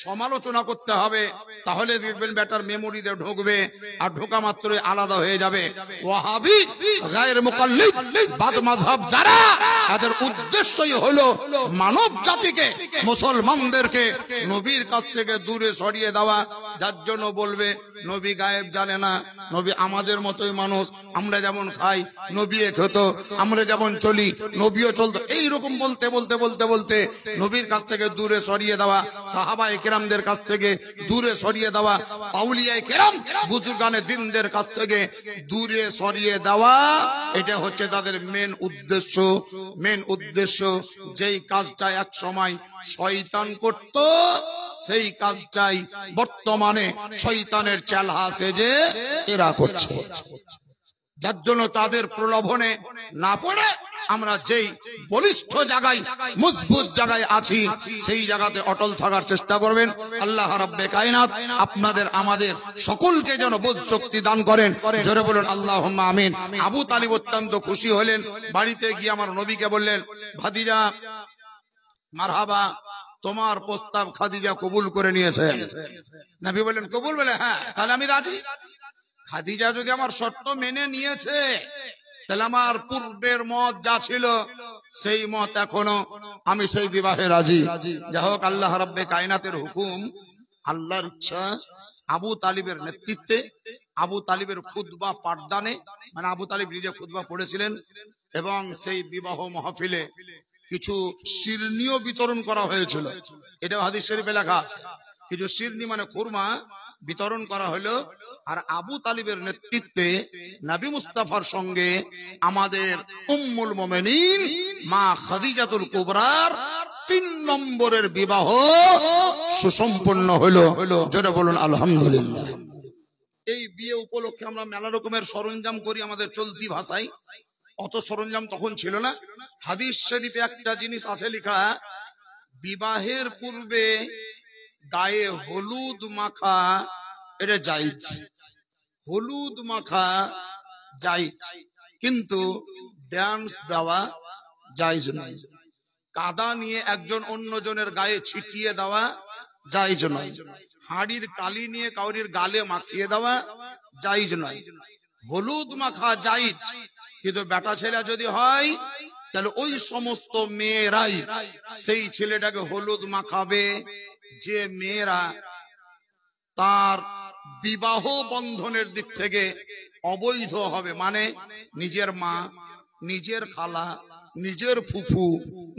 সমালোচনা করতে হবে, তাহলে দেখবেন বেটার মেমোরিতে ঢুকবে, আর ঢোকা মাত্রই আলাদা হয়ে যাবে। ওয়াহাবি গায়র মুকাল্লিদ বাদ মাযহাব যারা, তাদের উদ্দেশ্যই হলো মানব জাতিকে, মুসলমানদেরকে নবীর কাছ থেকে দূরে সরিয়ে দেওয়া। যার জন্য বলবে নবী গায়েব জানে না, নবী আমাদের মতোই মানুষ, আমরা যেমন খাই নবী খেত, আমরা যেমন চলি নবীও চলতো, এইরকম বলতে বলতে বলতে বলতে নবীর কাছ থেকে দূরে সরিয়ে দেওয়া, সাহাবায়ে কেরামদের কাছ থেকে দূরে সরিয়ে দেওয়া, আউলিয়ায়ে কেরাম বুজুর্গানে দ্বীনদের কাছ থেকে দূরে সরিয়ে দেওয়া, এটা হচ্ছে তাদের মেন উদ্দেশ্য। মেন উদ্দেশ্য যেই কাজটা এক সময় শয়তান করত, সেই কাজটাই বর্তমানে শয়তানের চেলা সেজে এরা করছে। যার জন্য তাদের প্রলোভনে না পড়ে আমরা যেই বলিষ্ঠ জায়গায় মজবুত জায়গায় আছি সেই জায়গাতে অটল থাকার চেষ্টা করবেন। আল্লাহ রাব্বে কায়নাত আপনাদের আমাদের সকলকে যেন বোধ শক্তি দান করেন। জোরে বলুন আল্লাহুম্মা আমিন। আবু তালিব অত্যন্ত খুশি হলেন, বাড়িতে গিয়ে আমার নবীকে বললেন, ভাতিজা মারহাবা, তোমার প্রস্তাব খাদিজা কবুল করে নিয়েছেন। নবী বললেন কবুল? বলে হ্যাঁ, তাহলে আমি রাজি। খাদিজা যদি আমার শর্ত মেনে নিয়েছে তাহলে আমার পূর্বের মত যা ছিল সেই মত এখনো, আমি সেই বিবাহে রাজি। যাই হোক, আল্লাহ রাব্বে কায়নাতের হুকুম, আল্লাহর ইচ্ছা, আবু তালিবের নেতৃত্বে, আবু তালিবের খুতবা পাঠদানে, মানে আবু তালিব নিজে খুতবা পড়েছিলেন এবং সেই বিবাহ মাহফিলে কিছু শিরনিও বিতরণ করা হয়েছিল। এটা হাদিস শরীফে লেখা আছে। কিছু শিরনি মানে খুরমা বিতরণ করা হলো। আর আবু তালিবের নেতৃত্বে নবী মুস্তাফার সঙ্গে আমাদের উম্মুল মুমিনিন মা খাদিজাতুল কুবরার 3 নম্বরের বিবাহ সুসম্পন্ন হলো। জোরে বলুন আলহামদুলিল্লাহ। এই বিয়ে উপলক্ষে আমরা মেলা রকমের সরঞ্জাম করি আমাদের চলতি ভাষায়। অত সরঞ্জাম তখন ছিল না। হাদিস শরীফে একটা জিনিস আছে লেখা, বিবাহের পূর্বে গায়ে হলুদ মাখা এটা জায়েজ, হলুদ মাখা জায়েজ, কিন্তু ডান্স দেওয়া জায়েজ নয়। কাদা নিয়ে একজন অন্যজনের গায়ে ছিটিয়ে দেওয়া জায়েজ নয়। হাড়ির কালি নিয়ে কাউরির গালে মাখিয়ে দেওয়া জায়েজ নয়। হলুদ মাখা জায়েজ, কিন্তু বেটা ছেলে যদি হয় তাহলে ওই সমস্ত মেয়েরাই সেই ছেলেটাকে হলুদ মাখাবে যে মেয়েরা তার বিবাহ বন্ধনের দিক থেকে অবৈধ হবে, মানে নিজের মা, নিজের খালা, নিজের ফুফু,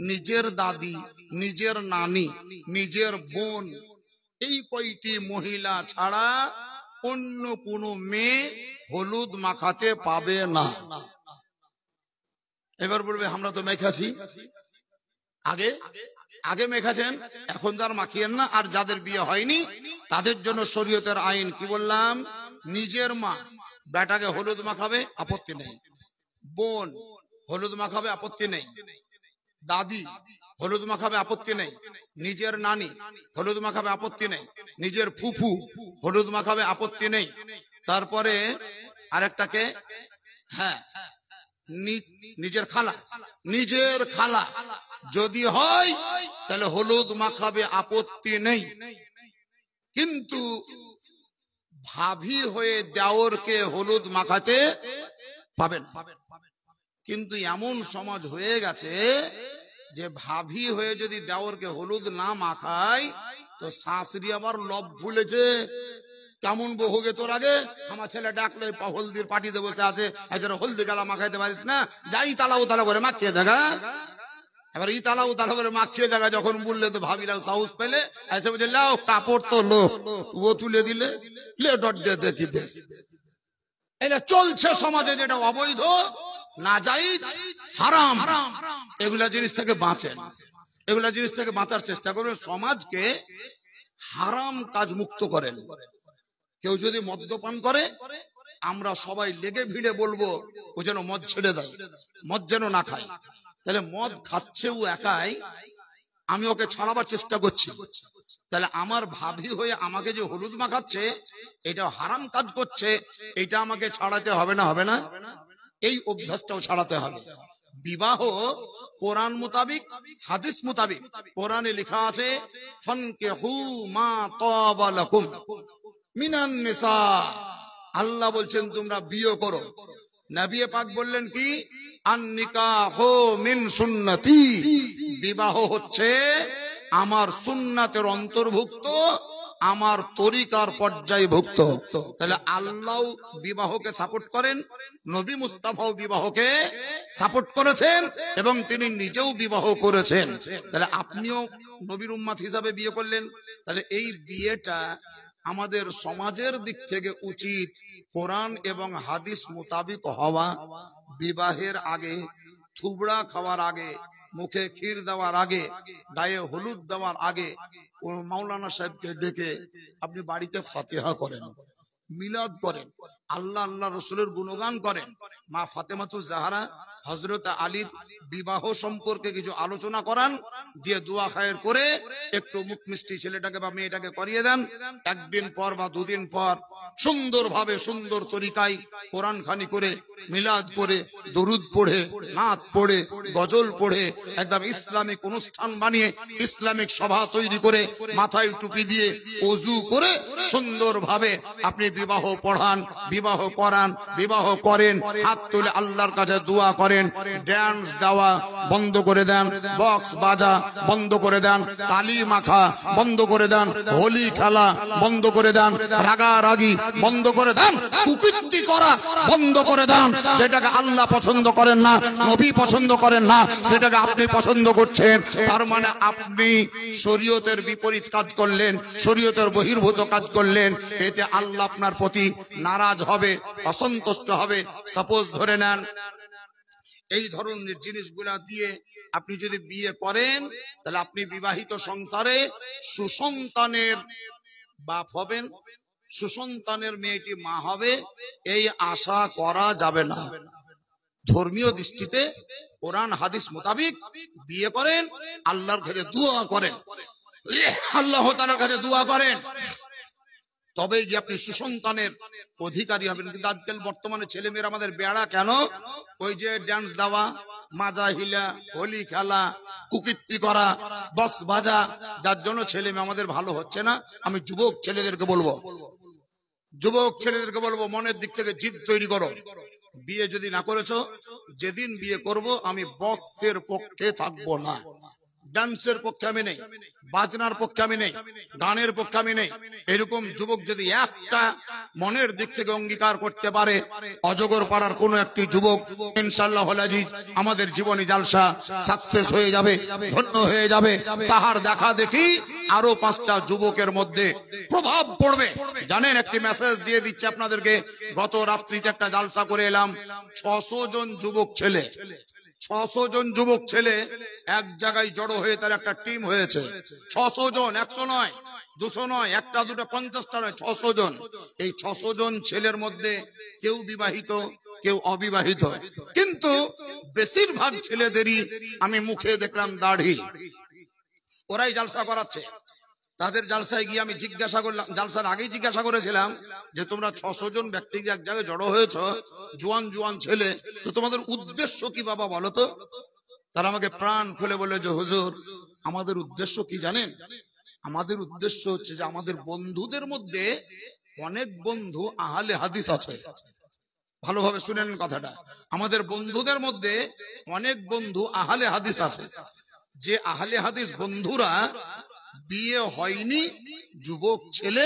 নিজের দাদি, নিজের নানি, নিজের বোন, এই কয়টি মহিলা ছাড়া অন্য কোনো মেয়ে হলুদ মাখাতে পাবে না। এবার বলবে আমরা তো মেখাছি, আগে আগে মেখাছেন, এখন তার মাখিয়েন না। আর যাদের বিয়ে হয়নি তাদের জন্য শরীয়তের আইন কি বললাম, নিজের মা বেটাকে হলুদ মাখাবে, আপত্তি নেই। বোন হলুদ মাখাবে, আপত্তি নেই। দাদি হলুদ মাখাবে, আপত্তি নেই। নিজের নানি হলুদ মাখাবে, আপত্তি নেই। নিজের ফুফু হলুদ মাখাবে, আপত্তি নেই। তারপরে আরেকটাকে, হ্যাঁ, নিজের খালা, নিজের খালা যদি হয় তাহলে হলুদ মাখাবে, আপত্তি নেই। কিন্তু ভাবি হয়ে দেওরকে হলুদ মাখাতে পাবেন। কিন্তু এমন সমাজ হয়ে গেছে যে ভাবি হয়ে যদি দেওরকে হলুদ না মাখায় তো শাশুড়ি আবার লব ভুলেছে। কেমন বহু গে তোর আগে আমার ছেলে ডাকলে হলদির পার্টিতে বসে আছে, হলদি গালা মাখাইতে পারিস না, যাই তালা উতালা করে মাখিয়ে দেখা। এবার ই তালা উতালা করে মাখিয়ে দেখা যখন বললে তো ভাবিরাও সাহস পেলে এসে বলছে লাও কাপড় তো লো, ও তুলে দিলে লে ডট দে দেখি দে। এটা চলছে সমাজে, যেটা অবৈধ, নাজায়েজ, হারাম। এগুলা জিনিস থেকে বাঁচেন, এগুলা জিনিস থেকে বাঁচার চেষ্টা করবেন। সমাজকে হারাম কাজ মুক্ত করেন। কেউ যদি মদ্যপান করে আমরা সবাই লেগে ভিড়ে বলবো ও যেন মদ ছেড়ে দেয়, মদ যেন না খায়। তাহলে মদ খাচ্ছে ও একাই, আমি ওকে ছাড়াবার চেষ্টা করছি, তাহলে আমার ভাবি হয়ে আমাকে যে হলুদ মাখাচ্ছে এটা হারাম কাজ করছে, এটা আমাকে ছাড়াতে হবে না? হবে না? এই অভ্যাসটাও ছাড়াতে হবে। বিবাহ কোরআন মোতাবিক, হাদিস মোতাবিক। কোরআনে লেখা আছে ফানকিহু মা তাবা লাকুম মিনান নিসা, আল্লাহ বলছেন তোমরা বিয়ে করো। নবী পাক বললেন কি, আন নিকাহু মিন সুন্নতি, বিবাহ হচ্ছে আমার সুন্নাতের অন্তর্ভুক্ত, আমার তরিকার পর্যায়ভুক্ত। তাহলে আল্লাহ বিবাহকে সাপোর্ট করেন, নবী মুস্তাফাও বিবাহকে সাপোর্ট করেছেন এবং তিনি নিজেও বিবাহ করেছেন। তাহলে আপনিও নবীর উম্মত হিসাবে বিয়ে করলেন। তাহলে এই বিয়েটা আমাদের সমাজের দিক থেকে উচিত কোরআন এবং হাদিস মোতাবিক হওয়া। বিবাহের আগে, থুবড়া খাওয়ার আগে, মুখে ক্ষীর দেওয়ার আগে, গায়ে হলুদ দেওয়ার আগে মাওলানা সাহেবকে ডেকে আপনি বাড়িতে ফাতিহা করেন, মিলাদ করেন, আল্লাহ আল্লাহ রসুলের গুণগান করেন, মা ফাতেমাতুজ জাহরা হযরত আলীর বিবাহ সম্পর্কে কিছু আলোচনা করান, দিয়ে দোয়া খায়ের করে একটু মুখ মিষ্টি ছেলেটাকে বা মেয়েটাকে করিয়ে দেন। একদিন পর বা দুদিন পর সুন্দরভাবে সুন্দর তরিকায় কোরআন খানি করে, মিলাদ করে, দরুদ পড়ে, নাত পড়ে, গজল পড়ে, একদম ইসলামিক অনুষ্ঠান বানিয়ে, ইসলামিক সভা তৈরি করে, মাথায় টুপি দিয়ে ওযু করে সুন্দরভাবে আপনি বিবাহ পড়ান, বিবাহ করান, বিবাহ করেন, হাত তুলে আল্লাহর কাছে দোয়া করেন। ড্যান্স দেওয়া বন্ধ করে দেন, বক্স বাজা বন্ধ করে দেন, তালি মাখা বন্ধ করে দেন, হোলি খেলা বন্ধ করে দেন, রাগারাগি বন্ধ করে দেন, কুকীর্তি করা বন্ধ করে দেন। যেটাকে আল্লাহ পছন্দ করেন না, নবী পছন্দ করেন না, সেটাকে আপনি পছন্দ করছেন, তার মানে আপনি শরীয়তের বিপরীত কাজ করলেন, শরীয়তের বহির্ভূত কাজ করলেন। এতে আল্লাহ আপনার প্রতি নারাজ হবে, অসন্তুষ্ট হবে। সাপোজ ধরে নেন এই ধরনের জিনিসগুলা দিয়ে আপনি যদি বিয়ে করেন, তাহলে আপনি বিবাহিত সংসারে সুসন্তানের বাপ হবেন, সুসন্তানের মেয়েটি মা হবে, এই আশা করা যাবে না। ধর্মীয় দৃষ্টিতে কোরআন হাদিস মোতাবিক বিয়ে করেন, আল্লাহর কাছে দোয়া করেন, আল্লাহ তাআলার কাছে দোয়া করেন, তবেই যে আপনি সুসন্তানের অধিকারী হবেন। কিন্তু আজকাল বর্তমানে ছেলে মেয়েরা আমাদের বেড়া কেন? ওই যে ড্যান্স দেওয়া, মাজা হিলা, হোলি খেলা, কুকীর্তি করা, বক্স বাজা, যার জন্য ছেলে মেয়ে আমাদের ভালো হচ্ছে না। আমি যুবক ছেলেদেরকে বলবো, যুবক ছেলেদেরকে বলবো, মনের দিক থেকে জিদ তৈরি করো। বিয়ে যদি না করেছো, যেদিন বিয়ে করব আমি বক্সের পক্ষে থাকবো না, ডান্সের পক্ষে আমি নেই, বাজনার পক্ষে আমি নেই, গানের পক্ষে আমি নেই। এরকম যুবক যদি একটা মনের দিক থেকে অঙ্গীকার করতে পারে, অজগর পাড়ার কোন একটি যুবক ইনশাআল্লাহ আজিজ আমাদের জীবনী জালসা সাকসেস হয়ে যাবে, ধন্য হয়ে যাবে। তাহার দেখা দেখি আরো 5টা যুবকের মধ্যে প্রভাব পড়বে। জানেন, একটি মেসেজ দিয়ে দিচ্ছে আপনাদেরকে, গত রাত্রিতে একটা জালসা করে এলাম, 600 জন যুবক ছেলে, 600 জন যুবক ছেলে এক জায়গায় জড়ো হয়ে তার একটা টিম হয়েছে। 600 জন, 100 নয়, 200 নয়, একটা দুটো 50টা নয়, 600 জন। এই 600 জন ছেলের মধ্যে কেউ বিবাহিত, কেউ অবিবাহিত, কিন্তু বেশিরভাগ ছেলেদেরই আমি মুখে দেখলাম দাড়ি। ওরাই জালসা করাচ্ছে। তাদের জালসায় গিয়ে আমি জিজ্ঞাসা করলাম, জালসার আগেই জিজ্ঞাসা করেছিলাম যে তোমরা 600 জন ব্যক্তি এক জায়গায় জড়ো হয়েছ, জোয়ান জোয়ান ছেলে, তো তোমাদের উদ্দেশ্য কি বাবা বলো তো? তারা আমাকে প্রাণ খুলে বলে যে হুজুর, আমাদের উদ্দেশ্য কি জানেন? আমাদের উদ্দেশ্য হচ্ছে যে আমাদের বন্ধুদের মধ্যে অনেক বন্ধু আহলে হাদিস আছে। ভালোভাবে শুনেন কথাটা, আমাদের বন্ধুদের মধ্যে অনেক বন্ধু আহলে হাদিস আছে। যে আহলে হাদিস বন্ধুরা বিয়ে হয়নি, যুবক ছেলে,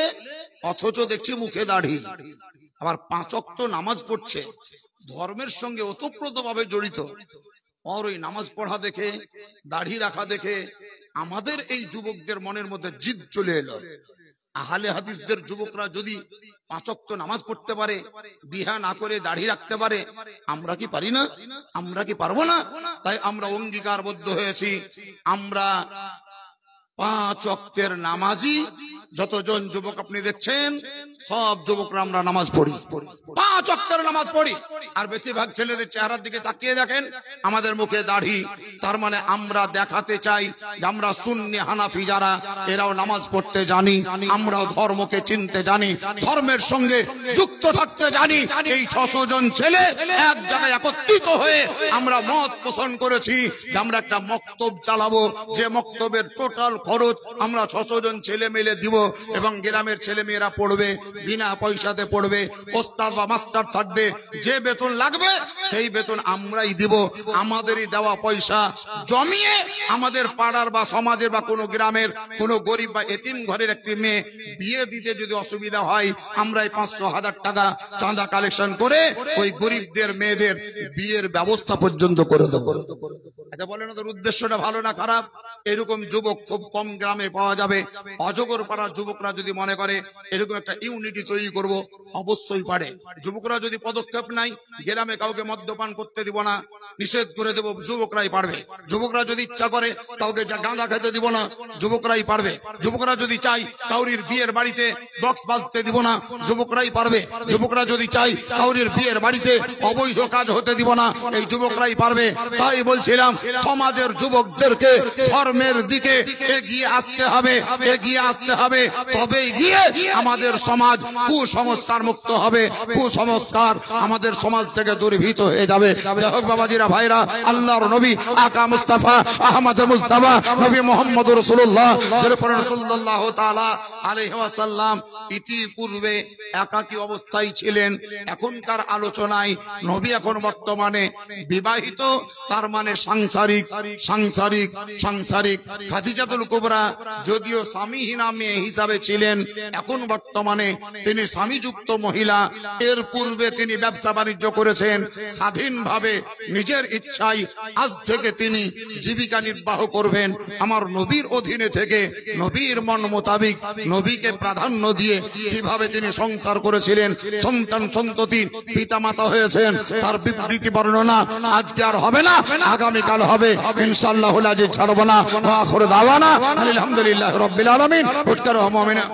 অথচ দেখছি মুখে দাড়ি, আবার 5 ওয়াক্ত নামাজ পড়ছে, ধর্মের সঙ্গে ওতপ্রোতভাবে জড়িত। আর ওই নামাজ পড়া দেখে, দাড়ি রাখা দেখে আমাদের এই যুবকদের মনের মধ্যে জিদ চলে এলো। আহলে হাদিসদের যুবকরা যদি 5 ওয়াক্ত নামাজ পড়তে পারে, বিহা না করে দাড়ি রাখতে পারে, আমরা কি পারি না? আমরা কি পারবো না? তাই আমরা অঙ্গীকারবদ্ধ হয়েছি, আমরা 5 ওয়াক্তের নামাজি যতজন যুবক আপনি দেখছেন, সব যুবকরা আমরা নামাজ পড়ি, 5 ওয়াক্তের নামাজ পড়ি। আর বেশিরভাগ ছেলেদের চেহারার দিকে তাকিয়ে দেখেন, আমাদের মুখে দাড়ি। তার মানে আমরা দেখাতে চাই যে আমরা সুন্নি হানাফি যারা, এরাও নামাজ পড়তে জানি, আমরাও ধর্মকে চিনতে জানি, ধর্মের সঙ্গে যুক্ত থাকতে জানি। এই 600 জন ছেলে এক জায়গায় একত্রিত হয়ে আমরা মত পোষণ করেছি যে আমরা একটা মক্তব চালাবো, যে মক্তবের টোটাল খরচ আমরা 600 জন ছেলে মিলে দিব, এবং গ্রামের ছেলে মেয়েরা পড়বে, বিনা পয়সাতে পড়বে, ওস্তাদ বা মাস্টার থাকবে, যে বেতন লাগবে সেই বেতন আমরাই দিব। আমাদেরই দেওয়া পয়সা জমিয়ে আমাদের পাড়ার বা সমাজের বা কোনো গ্রামের কোনো গরিব বা এতিম ঘরের একটি মেয়ে বিয়ে দিতে যদি অসুবিধা হয়, আমরাই 500,000 টাকা চাঁদা কালেকশন করে ওই গরিবদের মেয়েদের বিয়ের ব্যবস্থা পর্যন্ত করে দেবো। আচ্ছা বলেন, ওদের উদ্দেশ্যটা ভালো না খারাপ? এরকম যুবক খুব কম গ্রামে পাওয়া যাবে। অজগর পাড়ার যুবকরা যদি মনে করে এরকম একটা ইউনিটি তৈরি করব, অবশ্যই পারে। যুবকরা যদি পদক্ষেপ নাই, গ্রামে কাউকে মদ্যপান করতে দিব না, নিষেধ করে দেব, যুবকরাই পারবে। যুবকরা যদি ইচ্ছা করে কাউকে গাঁজা খেতে দিব না, যুবকরাই পারবে। যুবকরা যদি চাই কাউরির বিয়ের বাড়িতে বক্স বাজতে দিব না, যুবকরাই পারবে। যুবকরা যদি চাই কাউরির বিয়ের বাড়িতে অবৈধ কাজ হতে দিব না, এই যুবকরাই পারবে। তাই বলছিলাম সমাজের যুবকদেরকে ধর্মের দিকে এগিয়ে আসতে হবে, এগিয়ে আসতে হবে, তবেই গিয়ে আমাদের সমাজ কুসংস্কার মুক্ত হবে, কুসংস্কার আমাদের সমাজ থেকে দূরীভূত হয়ে যাবে। যাই হোক বাবাজিরা, ভাইরা, আল্লাহর নবী আকা মুস্তাফা আহমদ মুস্তাফা নবী মুহাম্মদ রাসূলুল্লাহ সাল্লাল্লাহু তাআলা আলাইহি ওয়াসাল্লাম ইতিপূর্বে একাকী অবস্থায় ছিলেন। এখনকার আলোচনায় নবী এখন বর্তমানে বিবাহিত, তার মানে সাংসারিক সাংসারিক সাংসারিক। খাদিজাতুল কুবরা যদিও স্বামীহীনা মেয়ে হিসাবে ছিলেন, এখন বর্তমানে তিনি স্বামীযুক্ত মহিলা। এর পূর্বে তিনি ব্যবসা বাণিজ্য করেছেন স্বাধীনভাবে, নিজের ইচ্ছায়। আজ থেকে তিনি জীবিকা নির্বাহ করবেন আমার নবীর অধীনে থেকে, নবীর মন মোতাবিক, নবীকে প্রাধান্য দিয়ে কিভাবে তিনি সংসার করেছিলেন, সন্তান সন্ততি পিতা মাতা হয়েছেন, তার বিবৃতি বর্ণনা আজকে আর হবে না, আগামীকাল হবে ইনশাআল্লাহ। আজ ছাড়বো না। আখির দাওয়ানা আলহামদুলিল্লাহ রাব্বিল আলামিন। উঠকার মুমিনা।